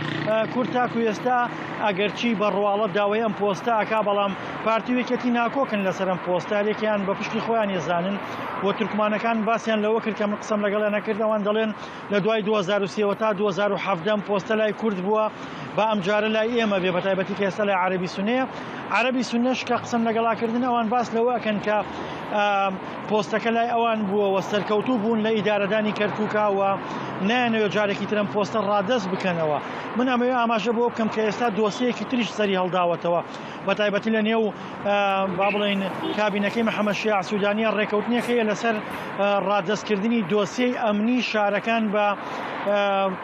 کورد تاکو ئێستا ئەگەرچی بەڕواڵە داوای ئەم پۆستە ئەکا بەڵام پارتیوێکەتی ناکۆکن لەسەر ئەم پۆستارێکیان بە پشتی خۆیان ێزانن و تورکمانەکان باسییان لەوە کرد کە من قسەم لەگەڵیان نەکردەوەن دەڵێن لە دوای 2023 تا 2017 پۆستە لای کورد بووە با ئەم جارە لای ئێمە بێ بەتایبەتی کە ئێستا لای عەرەبی سونەیە. عەرەبی سونەش کە قسەم لەگەڵاکردن ئەوان باس لەوەکەن کە پۆستەکە لای ئەوان بووەوە سەرکەوتوو بوون لە ئیدارەدانی کەرکووکەوە نایەنەوە جارێکی ترم پۆستە ڕادەست بکەنەوە. من ئەمەوێ ئاماژە بۆ بکەم کە ئێستا دۆسیەکی تریش سەری هەڵداوەتەوە بەتایبەتی لە نێو با بڵێن کابینەکەی محەممەد شیاع سوودانیە ڕێکەوتنیەکەیە لەسەر ڕادەستکردنی دۆسیەی ئەمنی شارەکان بە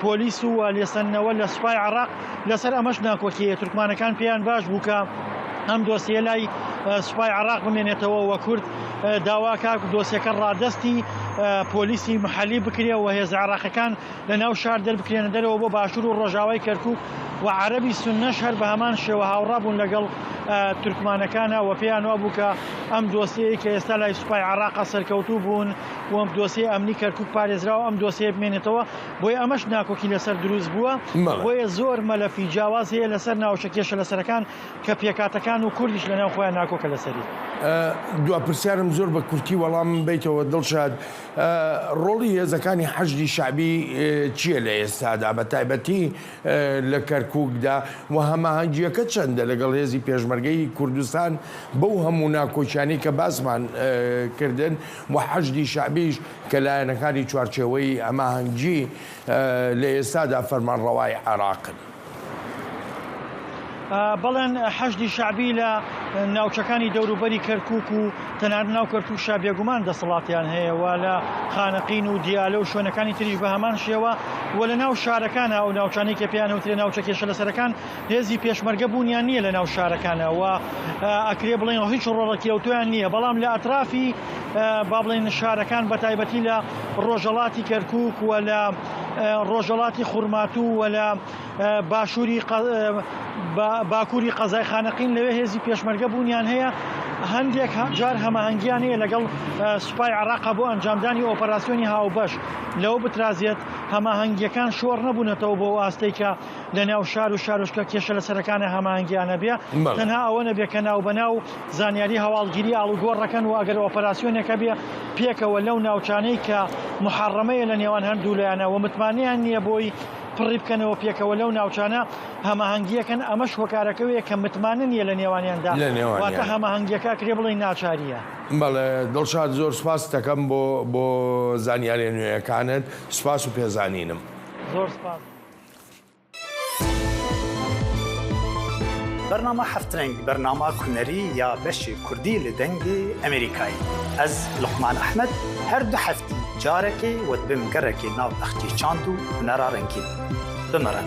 پۆلیس و لێسەنەوە لە سوپای عێراق لەسەر ئەمەش ناکۆکیە. تورکمانەکان پێیان باش بوو کە ئەم دۆسیە لای سوپای عێراق بمێنێتەوە وە کورد داواکە دۆسیەکە ڕادەستی پۆلیسی محەلی بکرێ و هێز عێراقیەکان لە ناو شار دەربکرێنە دەرەوە بۆ باشوور و ڕۆژاوای کەرکووک و عەرەبی سوننەش هەر بە هەمان شێوە هاوڕا بوون لەگەڵ تورکمانەکانە و پێیان وا بوو کە ئەم دۆسیەیە کە ئێستا لای سوپای عێراق سەرکەوتوو بوون و ئەم دۆسیە ئەمنی کەرکووک پارێزراوە ئەم دۆسیە بمێنێتەوە بۆی ئەمەش ناکۆکی لەسەر دروست بووە بۆیە زۆر مەلەفی جیاواز هەیە لەسەر ناوچە کێشە لەسەرەکان کە پێکاتەکان و کوردیش لە ناو خۆیان ناکۆکە لەسەری. دو پرسیارم زۆر بە کورتی وەڵام بیتەوە دڵشاد ڕۆڵی هێزەکانی حەشدی شعبی چییە لە ئێستادا بەتایبەتی لە کەرکووکدا و هەماهەنگیەکە چەندە لەگەڵ هێزی پێشمەرگەی کوردستان بەو هەموو ناکۆچیانی کە باسمان کردن و حەشدی شعبیش کە لایەنەکانی چوارچێوەی ئەماهەنگی لە ئێستادا فەرمانڕەوای عێراقن. بەڵێن حەشدی شعبی لە ناوچەکانی دەوروبەری کەرکووک و تەنانەت ناو کەرکووک شابێگومان دەسەڵاتیان هەیە و لە خانەقین و دیالە و شوێنەکانی تریش بە هەمان شێوە و لە ناو شارەکانە ئەو ناوچانەی کە پێیان وترێ ناوچە کێشە لەسەرەکان هێزی پێشمەرگە بوونیان نییە لە ناو شارەکانە و ئەکرێ بڵێن هیچ ڕۆڵەتی ئەوتۆیان نییە بەڵام لە ئەطرافی با بڵێن شارەکان بەتایبەتی لە ڕۆژەڵاتی کەرکووک و لە ڕۆژەڵاتی خوورماتوو و لە باشووری باکووری قەزای خانەقین لەوێ هێزی پێشمەرگە بوونیان هەیە هەندێک جار هەماهەنگیان هەیە لەگەڵ سوپای عێراق بۆ ئەنجامدانی ئۆپەراسیۆنی هاوبەش لەوە بترازێت هەماهەنگیەکان شۆڕ نەبوونەتەوە بۆ ئاستەی کە لە ناو شار و شارۆچکە کێشە لەسەرەکانە هەماهەنگیانە بێ تەنها ئەوە نەبێ کە ناوبەناو زانیاری هەواڵگیری ئاڵوگۆڕەکەن و ئەگەر ئۆپەراسیۆنێکە بێ پێکەوە لەو ناوچانەی کە محەڕەمەیە لە نێوان هەردوو لایەنە و متمانیان نییە بۆی پڕی بکەنەوە پێکەوە لەو ناوچانە هەماهەنگیەکەن ئەمەش هۆکارەکەوێ کە متمانە نیە لە نێوانیاندا واتە هەماهەنگیەکە کرێ بڵێ ناچاریە. بەڵێ دڵشاد زۆر سپاس دەکەم بۆ زانیاری نوێیەکانت سپاس و پێزانینم. زۆر سپاس. برنامه هفترنگ برنامه کنری یا بشی کردی لدنگی امریکایی از لقمان احمد هر دو هفتی جارکی و بم گرکی ناو اختی چاندو نرا رنگین بمرن.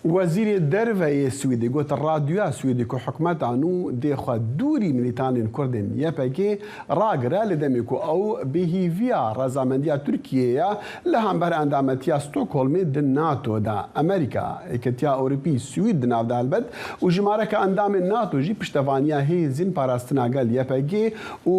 وزیر دەرەوەی سویدی گوت ڕادیۆ سویدی و حکومەتان و دێخوا دووری ملیتانین کوردن یەپەکێ ڕاگرا لە دەمێک و ئەو بهیڤیا ڕەزامەندیە تورکیەیە لە هەمبەر ئەندامەتیا ستۆکۆڵمی د ناتۆدا ئەمریکا یەکەتیا ئەوروپی سوید دناودا هەلبەت و ژمارەکە ئەندامی ناتۆژی پشتەوانیا هێزین پاراستناگەل یەپەکێ و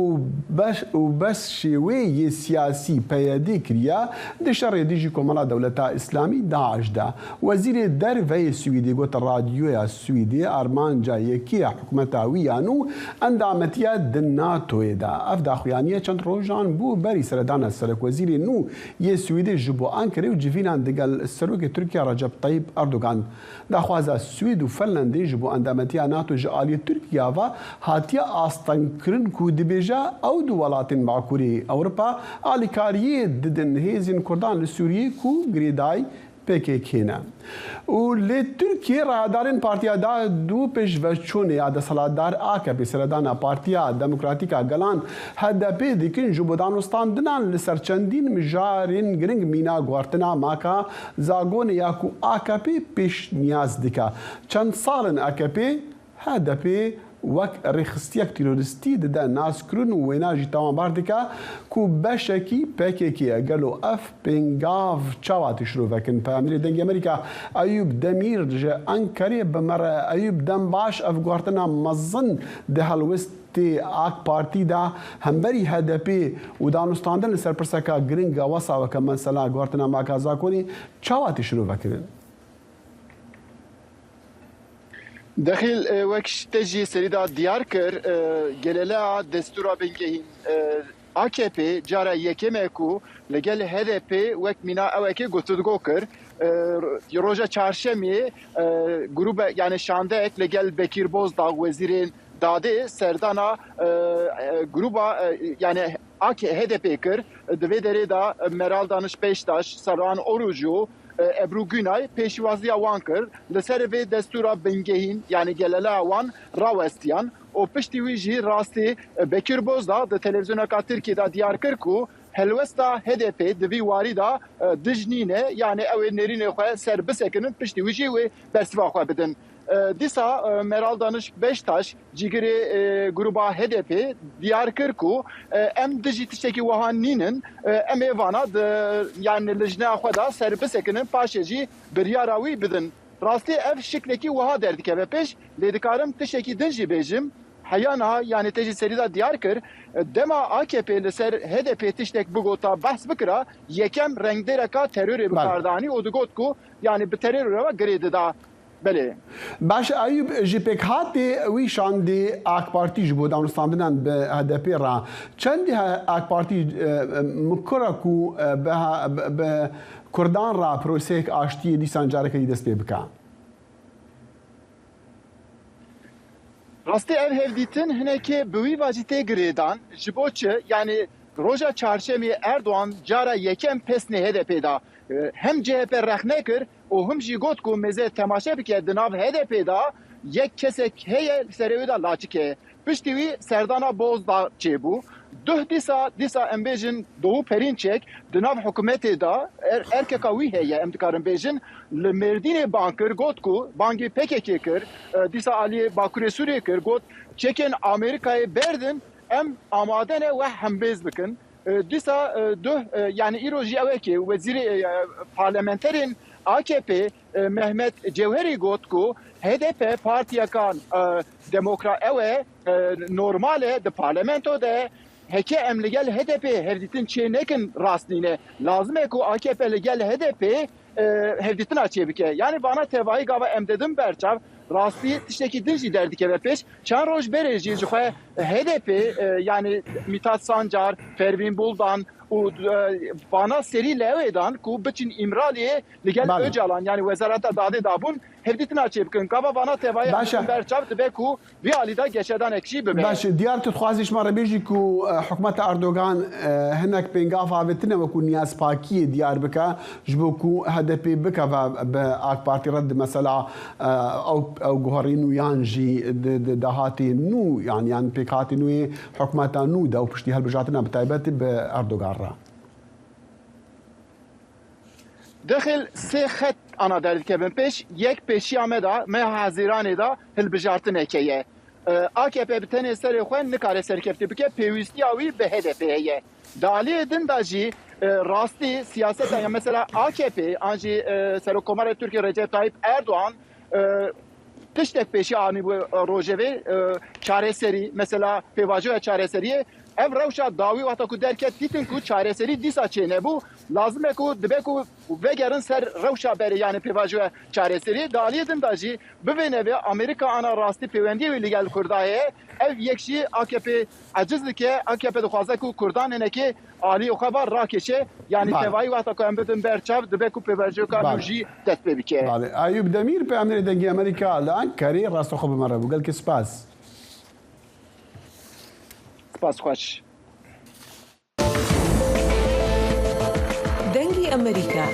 بەس شێوەیە سیاسی پەیەدی کریە دشە ڕێدیژی کۆمەڵا دەوڵەتە ئیسلامی داعشدا وەزیرێ دەرەوەی سویدی گوت رادیۆیا سویدی ئارمانجا یەکیە حکومەتاویان و ئەندامەتیە د ناتۆیدا ئەف داخوایانیە چەند ڕۆژان بوو بەری سەردانە سەرۆکوەزیری نو یە سویدی ji بۆ ئەنکەرە و جڤینان دەگەل سەرۆکی تورکیا ڕەجەب طەیب ئەردۆغان داخوازە سوید و فەنلەندی ji بۆ ئەندامەتیە ناتۆ ji ئالیە تورکیاوە هاتیە ئاستەنکردن و دبێژە ئەو دوو وڵاتین باکووری ئەوروپا ئالیکاریە ددن هێزین کوردان لە سووریە و گرێدای PKK-نه و لی ترکیه رادارین پارتیا دا دو پشوچونه یا دسالتدار AKP سردانا پارتیا دموکراتیکا گلان هدفی دیکن جبودانوستان دنان لسر چندین مجارین گرنگ مینا گوارتنا ماکا زاگون یاکو AKP پیش نیاز دیکا چند سالن AKP هدفی وەک ڕێخستیەک تیرۆریستی دەدا ناسکردن و وێناژی تاوانباردەکە کو بەشێکی پێکێکیە گەل و ئەف پێنگاڤ چاواتی شرۆڤەکن پامری دەنگی ئەمریکا ئەیوب دەمیر ژە ئەنکەرێ بمەرە ئەیوب دەم باش ئەف گواردنە مەزن دە هەڵوێستی ئاک پارتیدا هەمبەری هەدەپێ و دانوستاندن لەسەر پرسەکە گرنگە وەساوەکە مەسەلا گواردنە ماکا زاکۆنی چاواتی شرۆڤەکردن دخیل وەک شتێکی سەریدا دیار کرد گەلەلا دەستوورا بنگەهین AKP جارە یەکێمێک و لەگەل HDP وەک مینا ئەوەکێ گفتوگۆ کرد ڕۆژە چارشەمێ گروپ یعنی شاندەیەک لەگەل بەکیر بۆزدا وەزیرێن دادێ سەردانا گروپا یعنی HDP کرد دوێ دەرێدا مەرال دانش پێشتاش سەران ئۆروژۆ Ebru Günay pêşwaziya wan kir li ser vê destûra bingehîn yani gelala wan rawestiyan û piştî wî jî rastî Bekir Bozdağ di televizyoneka Tirkiyeyê diyar kir ku helwesta HDP di vî warî da dijnîne yani ew ê nêrînê xwe ser bisekinin piştî wî jî wê bersiva xwe bidin. Dîsa Meral Danış Beştaş cîgirê gruba HDP diyar kir ku em dijî tiştekî wiha nînin em ê vana yani li jina xwe da ser bisekinin paşê jî biryara wî bidin. Rastî ev şiklekî wiha derdikeve pêş lê dikarim tiştekî din jî bêjim heya niha yani tê jî serî da diyar kir dema AKP li ser HDP tiştek bigota behs bikira yekem rengdêreka terorê bikardanî û digot ku yani bi terorê ve girê dida. بله باش ایوب جی پک هاتی وی شاندی آک پارتی جبود دانستاندن به هدف را چندی آک پارتی مکره کو به کردان را پروسیک آشتی دیسان جاره که دست پی بکن راستی ev hevdîtin hinekê bi wî vacî tê girêdan ji bo çi yani roja çarşemê Erdoğan cara yekem pesnê HDP da hem CHP rexne kir û him jî got ku mêze temaşe bike di nav HDP da yek kesek heye serê da laçike piştî wî serdana Bozdağ çêbû duh dîsa em bêjin Doğu Perinçek di nav hikûmetê da erkeka wî heye em dikarin bêjin li Mêrdînê ban kir got ku bangê PKK kir dîsa aliyê Bakurê Sûriyê kir got çekên Amerîkayê berdin em amade ne ve hembêz bikin dîsa duh yani îro jî ew ki wezîrê parlamenterên AKP Mehmet Cevherî got ku HDP partiyekan demokrat ew e normal e di parlamento de heke em li gel HDP hevdîtin çê nekin rastîne lazim e ku AKP li gel HDP hevdîtin çê bike yani bana tevahî gava em dedim berçav rastî tiştekî din jî derdikeve pêş çand roj berê jî ji xwe HDP yani Mithat Sancar, Pervin Buldan û bana serî lewêdan ku biçin İmraliyê li gel Öcalan yani Wezareta Dadê dabûn hevdîtin çê bikin gava bana tevahî berçav dibe ku vî alî da geçedanek jî bibe. باش دیار تو خوازیش ما ربیجی کو حکومت اردوغان هنک پنگاف آوتنه و کو نیاز پاکی دیار بکا جبو کو HDP بکا و آک پارتی رد مثلا او گوهرینو یانجی دهاتی نو yani پکاتی نوی حکومت نو دا و پشتی هل بجاتنا بتایبت به اردوغان را. داخل سه خط ana derdikevin pêş yek pêşiya da me Haziranê da hilbijartinekê ye. AKP bi tenê serê xwe nikare serkeftî bike pêwîstiya wî bi HDP heye. Di aliyê din da jî rastî siyaseta ya mesela AKP an jî Serokkomarê Tirkiye Recep Tayyip Erdoğan tiştek pêşî anî bu rojevê çareserî mesela pêvajoya çareseriyê ev rewşa dawî wata ku derket dîtin ku çareserî dîsa çê nebû lazim e ku dibe ku vegerin ser rewşa berê yani pêvajoya çareserî di aliyê din da jî bivêne vê Amerîka ana rastî pêwendiyê wî li gel Kurdayê ev yek jî AKP eciz dike AKP dixwaze ku Kurdan hinekê aliyê xwe var rakeşe yani tevahî wata ku em bidin berçav dibe ku pêvajoya nû jî dest pê bike. Ayûb Demîr peyamberê dengê Amerîka li Enkerê rastixwe bimere bû gelkî spas. Spas دەنگی ئەمریکا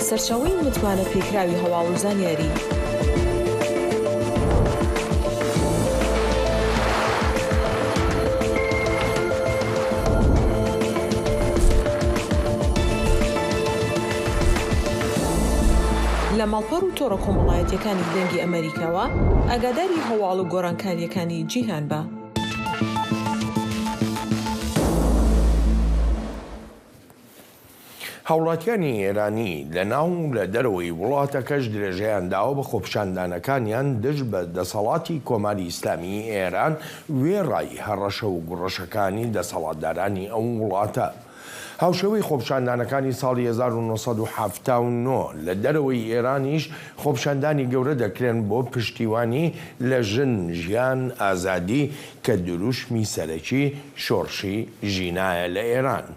سەرچاوەی متمانە پێکراوی هەواڵ و زانیاری. لە ماڵپەڕ و تۆڕە کۆمەڵایەتیەکانی دەنگی ئەمریکاوە ئاگاداری هەواڵ و گۆڕانکاریەکانی جیهان بە. هاوڵاتیانی ئێرانی لە ناو و لە دەرەوەی وڵاتەکەش درێژەیان داوە بە خۆپیشاندانەکانیان دژ بە دەسەڵاتی کۆماری ئیسلامی ئێران وێڕای هەڕەشە و گوڕەشەکانی دەسەڵاتدارانی ئەو وڵاتە. هاوشێوەی خۆپیشاندانەکانی ساڵی 1970 لە دەرەوەی ئێرانیش خۆپیشاندانی گەورە دەکرێن بۆ پشتیوانی لە ژن، ژیان، ئازادی کە دروشمی سەرەکی شۆڕشی ژینایە لە ئێران.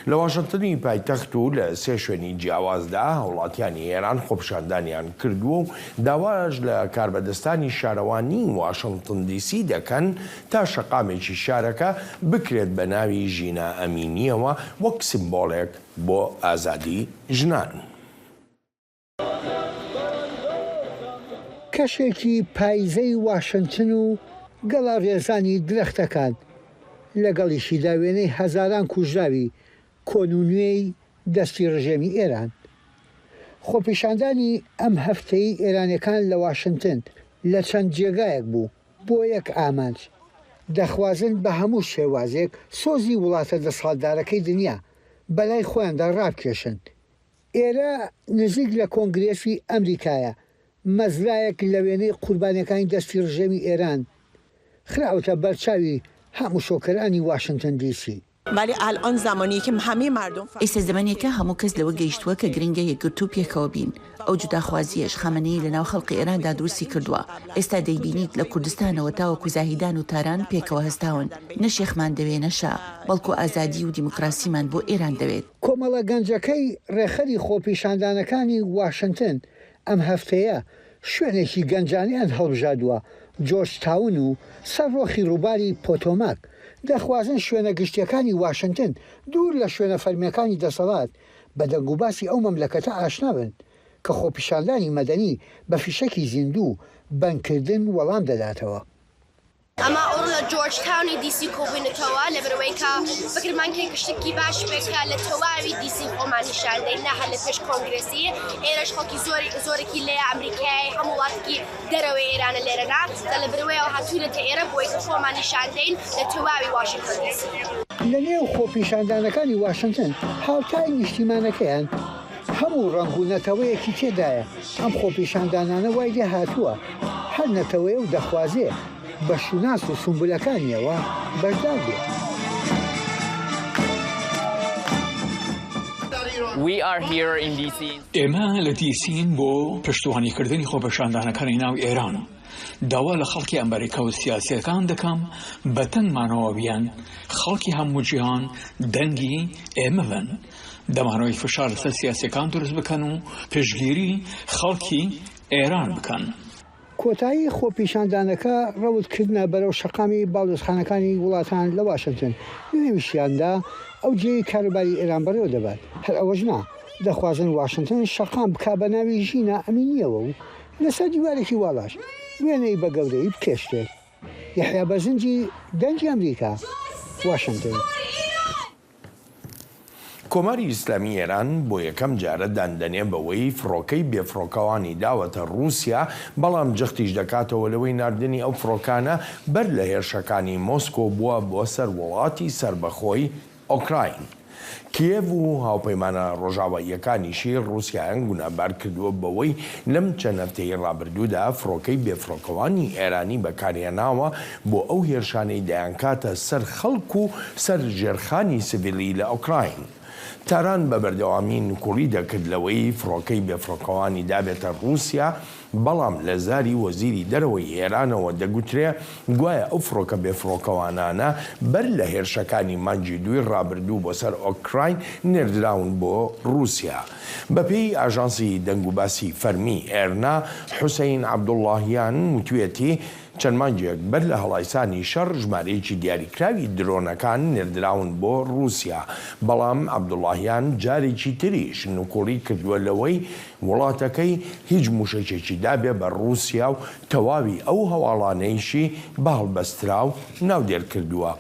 لە واشنتنی پایتەخت و لە سێ شوێنی جیاوازدا هەوڵاتیانی ئێران خۆپیشاندانیان کردووە و داواش لە کاربەدەستانی شارەوانی واشنتن دیسی دەکەن تا شەقامێکی شارەکە بکرێت بە ناوی ژینا ئەمینیەوە وەک سیمبۆڵێک بۆ ئازادی ژنان. کەشێکی پایزەی واشنتن و گەڵا ڕێزانی درەختەکان لەگەڵیشی داوێنەی هەزاران کوژراوی کۆنونوێی دەستی ڕژێمی ئێران. خۆپیشاندانی ئەم هەفتەی ئێرانیەکان لە واشنتن لە چەند جێگایەک بوو بۆ یەک ئامانج دەخوازن بە هەموو شێوازێک سۆزی وڵاتە دەسەڵاتدارەکەی دنیا بەلای خۆیاندا ڕابکێشن. ئێرە نزیک لە کۆنگرێسی ئەمریکایە مەزرایەک لە وێنەی قوربانیەکانی دەستی ڕژێمی ئێران خراوەتە بەرچاوی هەموو شۆکەرانی واشنتن دیسی. ولی الان زمانی که همه مردم ئێستا زمانێکە هەموو کەس لەوە گەیشتووە کە گرنگە یەکگرتوو پێکەوە بین. ئەو جوداخوازیەش خەمەنەی لە ناو خەڵقی ئێراندا دروستی کردووە. ئێستا دەیبینیت لە کوردستانەوە تاوەکو زاهیدان و تاران پێکەوە هەستاون. نە شێخمان دەوێ نەشا، بەڵکو ئازادی و دیموکراسیمان بۆ ئێران دەوێت. کۆمەڵە گەنجەکەی ڕێخەری خۆپیشاندانەکانی واشنتن ئەم هەفتەیە شوێنێکی گەنجانیان هەڵبژاردووە، جۆرج تاون و سەرڕۆخی ڕووباری پۆتۆماک. دەخوازن شوێنە گشتیەکانی واشنتن دوور لە شوێنە فەرمیەکانی دەسەڵات بە دەنگوباسی ئەو مەملەکەتە ئاشنا بن کە خۆپیشاندانی مەدەنی بە فیشەکی زیندوو بەنکردن وەڵام دەداتەوە. ئەمە ئەوڕ لە جۆرج تاونی دیسی کۆبوونەتەوە لە بەرەوەی کە فکرمان کرد کە شتێکی باش بێکە لە تەواوی دیسی خۆمان نیشاندەین نەهە لە پێش کۆنگرێسی. ئێرەش خەڵکی زۆرێکی لێ ئەمریکای هەموو وڵاتێکی دەرەوەی ئێرانە لێرەدا لە بەرەوەیەوە هاتوونەتە ئێرە بۆی کە خۆمان نیشاندەین لە تەواوی واشنتن دیسی. لە نێو خۆپیشاندانەکانی واشنتن هاوتای نیشتیمانەکەیان هەموو ڕەنگونەتەوەیەکی تێدایە. ئەم خۆپیشاندانانە وای لێ هاتووە هەر نەتەوەیە و دەخوازێ بە شوناس و سمبولەکانیەوە بەشدار بێت. ئێمە لە دیسین بۆ پشتوانیکردنی خۆپیشاندانەکانی ناو ئێران. داوا لە خەڵکی ئەمریکا و سیاسیەکان دەکەم بە تەنگمانەوە بیان خەڵکی هەموو جیهان دەنگی ئێمە بن. دەمانەوەی فشار لەسەر سیاسیەکان دروست بکەن و پشتگیری خەڵکی ئێران بکەن. کۆتایی خۆپیشاندانەکە ڕەوتکردنە بەرەو شەقامی باڵدۆستخانەکانی وڵاتان لە واشنتن نوێویشیاندا ئەو جێی کاروباری ئێران بەڕێوە دەبات. هەر ئەوەش نا دەخوازن واشنتن شەقام بکا بە ناوی ژینە ئەمینیەوە و لەسەر دیوارێکی واڵاش وێنەی بە گەورەی بکێشتێت. یەحیا بەرزنجی دەنگی ئەمریکا، واشنتن. کۆماری ئیسلامی ئێران بۆ یەکەم جارە داندەنێ بەوەی فڕۆکەی بێفڕۆکەوانی داوەتە رووسیا، بەڵام جەختیش دەکاتەوە لەوەی نردنی ئەو فڕۆکانە بەر لە هێرشەکانی مۆسکۆ بووە بۆ سەر وڵاتی سربەخۆی ئۆکراین. کیێڤ و هاوپەیمانە ڕۆژاواییەکانیشی رووسیایان گونابار کردووە بەوەی لەم چەند هەفتەی ڕابردوودا فڕۆکەی بێفڕۆکەوانی ئێرانی بەکارهێناوە بۆ ئەو هێرشانەی دەیانکاتە سەر خەڵک و سەر ژێرخانی سڤیلی لە ئۆکراین. تاران بە بەردەوامی نکوڵی دەکرد لەوەی فڕۆکەی بێفڕۆکەوانی دابێتە رووسیا، بەڵام لە زاری وەزیری دەرەوەی ئێرانەوە دەگوترێ گوایە ئەو فڕۆکە بێفڕۆکەوانانە بەر لە هێرشەکانی مانجی دوی ڕابردوو بۆ سەر ئۆکراین نێردراون بۆ رووسیا. بەپێی ئاژانسی دەنگوباسی فەرمی ئێرنا، حوسەین عەبدوڵڵاهیان وتوێتی چەند مانگێک بەر لە هەڵایسانی شەڕ ژمارەیەکی دیاریکراوی درۆنەکان نێردراون بۆ رووسیا، بەڵام عەبدوڵڵاهیان جارێکی تریش نوکوڵی کردووە لەوەی وڵاتەکەی هیچ موشەکێکی دابێ بە رووسیا و تەواوی ئەو هەواڵانەیشی بەهەڵبەسترا و ناودێر کردووە.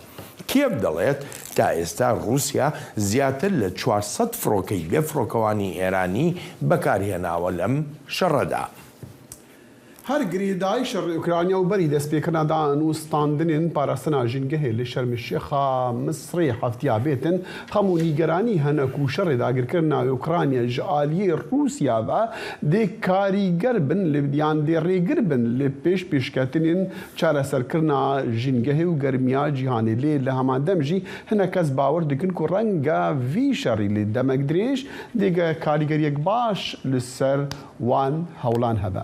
کێب دەڵێت تا ئێستا رووسیا زیاتر لە 400 فڕۆکەی بێفڕۆکەوانی ئێرانی بەکارهێناوە لەم شەڕەدا. هەر گریدای شەڕی ئوکرانیا و بەری دەستپێکردنەدان و ستاندنên parastina jîngehê li Şermişêxa Misrê heftiya bêtin hemû nîgeranî hene ku şerê dagirkirina Ukrayna ji aliyê Rûsya ve dê karîger bin yan dê rêgir bin li pêş pêşketinên çareserkirina jîngehê û germiya cîhanê lê li heman dem jî hinek kes bawer dikin ku renga vî şerî li demek dirêj dê karîgeriyek baş li ser wan hewlan hebe.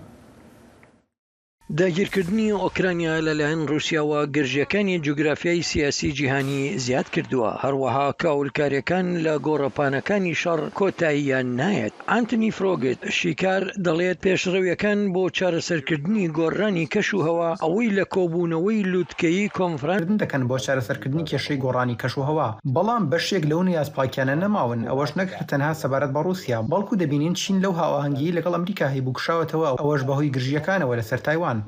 داگیرکردنی ئۆکرانیا لەلایەن رووسیاوە گرژەکانی جوگرافیای سیاسی جیهانی زیاد کردووە، هەروەها کاولکاریەکان لە گۆڕەپانەکانی شەڕ کۆتاییان نایەت. ئانتنی فرۆگت شیکار دەڵێت پێشڕەویەکان بۆ چارەسەرکردنی گۆڕانی کەش و هەوا ئەوەی لە کۆبوونەوەی لووتکەیی کۆنفرانس دەکەن بۆ چارەسەرکردنی کێشەی گۆڕانی کەش و هەوا، بەڵام بەشێک لەو نیازپاکیانە نەماون. ئەوەش نەک تەنها سەبارەت بە رووسیا، بەڵکو دەبینین چین لەو هاوەهەنگی لەگەڵ ئەمریکا هەیبووکشاوەتەوە، ئەوەش بەهۆی گرژیەکانەوە لەسەر تایوان.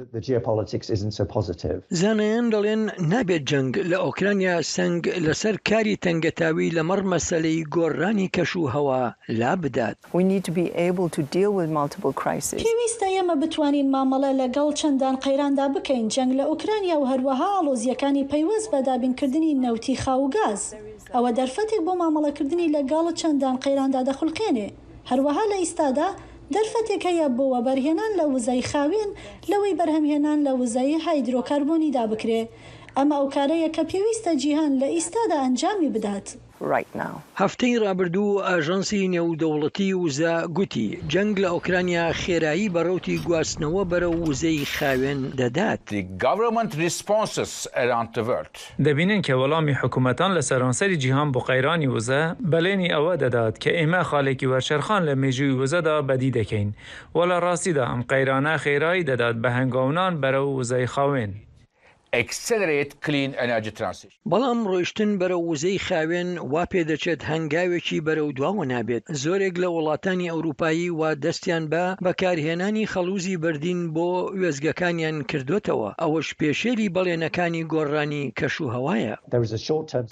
زانایان دەڵێن نابێت جەنگ لە ئۆکرانیا سەنگ لەسەر کاری تەنگەتاوی لەمەڕ مەسەلەی گۆڕانی کەش و هەوا لا بدات. پێویستە ئێمە بتوانین مامەڵە لەگەڵ چەندان قەیراندا بکەین جەنگ لە ئوکرانیا و هەروەها ئاڵۆزیەکانی پەیوەست بە دابینکردنی نەوتی خاوگاز. ئەوە دەرفەتێک بۆ مامەڵەکردنی لەگەڵ چەندان قەیراندا دەخولقێنێ. هەروەها لە ئیستادا دەرفەتێک هەیە بۆ وەبەرهێنان لە وزەی خاوێن لەوەی بەرهەمهێنان لە وزەی هایدرۆکاربۆنیدا بکرێ. ئەمە ئەو کارەیە کە پێویستە جیهان لە ئیستادا ئەنجامی بدات. هەفتەی ڕابردوو ئاژەنسی نێودەوڵەتی وزە گوتی جەنگ لە ئۆکرانیا خێرایی بەڕەوتی گواستنەوە بەرەو وزەی خاوێن دەدات. دەبینن کە وەڵامی حکوومەتان لە سەرانسەری جیهان بۆ قەیرانی وزە بەلێنی ئەوە دەدات کە ئێمە خاڵێکی وەرچەرخان لە مێژووی وزەدا بەدی دەکەین وە لە ڕاستیدا ئەم قەیرانە خێرایی دەدات بە هەنگاونان بەرەو وزەی خاوێن. بەڵام ڕۆیشتن بەرەو وزەی خاوێن وا پێدەچێت هەنگاوێکی بەرەو دواوە نابێت. زۆرێک لە وڵاتانی ئەوروپایی وا دەستیان بە بەکارهێنانی خەڵوزی بەردین بۆ وێزگەکانیان کردوتەوە، ئەوەش پێشێری بەڵێنەکانی گۆڕانی کەش و هەوایە.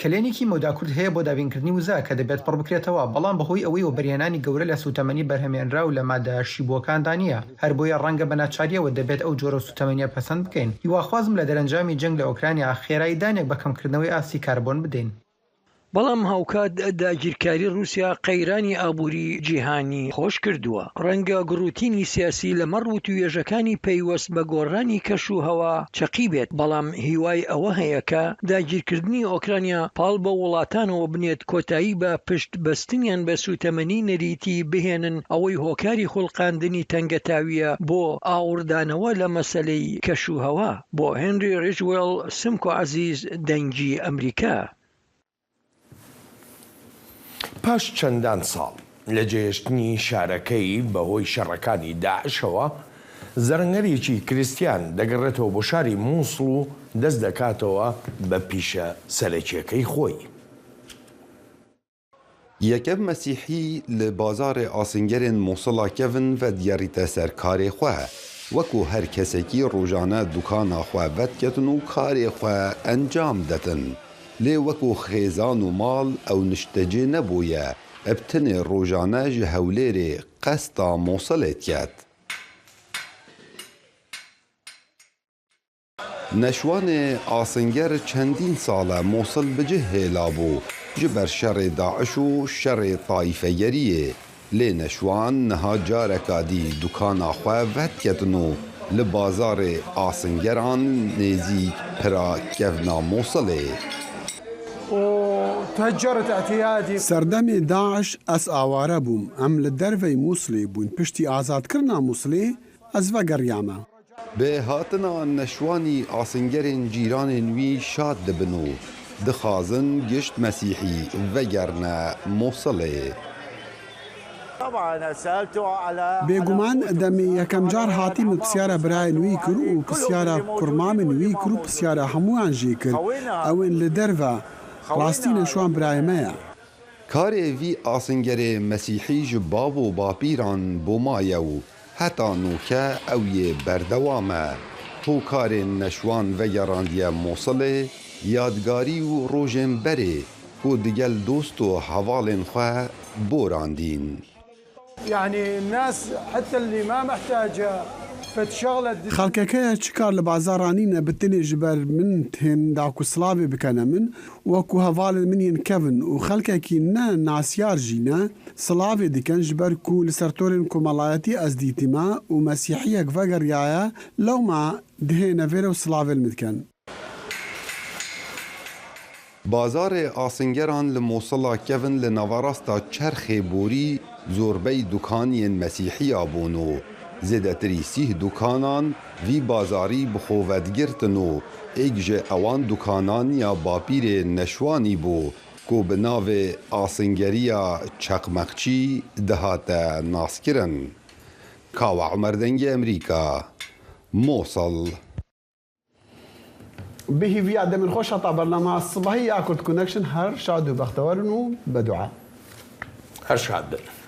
کلێنێکی مۆداکورد هەیە بۆ دابینکردنی وزە کە دەبێت پڕ بکرێتەوە، بەڵام بەهۆی ئەوەی و بەریێنانی گەورە لە سوتەمەنی بەرهەمێنرا و لە مادەشی بۆکاندا نییە، هەر بۆیە ڕەنگە بە ناچاریەوە دەبێت ئەو جۆرە سوتەمەنیە پەسەند بکەین. هیواخوازم لە دەرەنجامی جەنگ لە ئۆکرانیا خێرایی دانێک بە کەمکردنەوەی ئاسی کاربۆن بدەین. بەڵام هاوکات داگیرکاری رووسیا قەیرانی ئابووری جیهانی خۆش کردووە. ڕەنگە گڕوتینی سیاسی لە مەڕ و توێژەکانی پەیوەست بە گۆڕانی کەش و هەوا چەقی بێت، بەڵام هیوای ئەوە هەیە کە داگیرکردنی ئۆکرانیا پاڵ بە وڵاتانەوە بنێت کۆتایی بە پشت بەستنیان بە سوتەمەنی نەریتی بهێنن ئەوەی هۆکاری خوڵقاندنی تەنگەتاویە بۆ ئاوردانەوە لە مەسەلەی کەش و هەوا. بۆ هێنری ڕیجوێڵ سمکۆ عەزیز دەنگی ئەمریکا. پاش چەندان ساڵ لە جێهێشتنی شارەکەی بەهۆی شەڕەکانی داعشەوە زەرەنگەرێکی کریستیان دەگەڕێتەوە بۆ شاری مووسڵ و دەست دەکاتەوە بە پیشە سەرەکیەکەی خۆی. یەکەم مەسیحی لە بازارێ ئاسنگەرên مووسڵا کەڤن و دیاریتە سەر کارێ خۆ وەکو هەر کەسێکی ڕۆژانە دوکانا خۆ ڤەتکەتن و کارێ خۆ ئەنجام دەتن. لێ وەکو خێزان و ماڵ ئەو نیشتەجێ نەبوویە ئەبتنێ ڕۆژانە ji هەولێرێ قەستا مووسڵێت کرد. نەشوانێ ئاسنگەر چەندین ساڵە مووسڵ بجه هێلا بوو ji ber şerê Daeş û şerê Taîfegeriyê. Lê neşwan niha careka dî dukana xwe vetketin û li bazarê asîngeran nêzîk pira kevna Mosilê. سەردەمێ داعش ئەس ئاوارە بووم ئەم لە دەرڤەی مووسڵێ بوون پشتی ئازادکردنا مووسڵێ ئەس vەگەڕیامە. Bê hatina neşwanî asîngerên cîranên wî şad dibin û dixwazin gişt Mesîhî vegerne Mosilê. طبعا سالته على بێگومان دەمی یەکەم جار هاتی من پرسیارە برای نوێی کرد و پرسیارە کوڕمامی نوێی کرد و پرسیارە هەمووان ژێ کرد ئەوێن لە دەرڤە ڕاستی نەشوان برایمەیە. کارێ وی ئاسنگەرێ مەسیحی ji باv û bapîran bomaye û heta nûke ew yê berdewam e. Hokarên neşwan vegerandiye Mosilê yadgarî û rojên berê ku digel dost û hevalên xwe borandîn. يعني الناس حتى اللي ما محتاجه خەڵکەکەیە چ کار لە بازارانینە بتنێ ji ber min tên daku slavê bikene min wekû hevalên min yên kevin û xelkekî ne nasyar jî ne slavê dikin ji ber ku li ser torên komelayetî ez dîtîme û mesîhiyek vegeriyaye lewma dihêne vêre û slavê min dikin. Bazarê asîngeran li Mosila kevin li navarasta çerxê borî zorbey dukaniyên mesîhiya bûn û zêdetirî sîh dukanan vî bazarî bi xwe vedgirtin û êk ji ewan dukanan ya bapîrê neşwanî bû ku bi navê asîngeriya çeqmeqçî dihate naskirin. Kawa Umer Dengê Emerîka, Mosil. بهیویا دەمنخۆش هەتا بەرنامە سبەهی یا کورد کونەکشن هەر شاد و بەختەوەرن و بەدوعا. هەر شاد بن.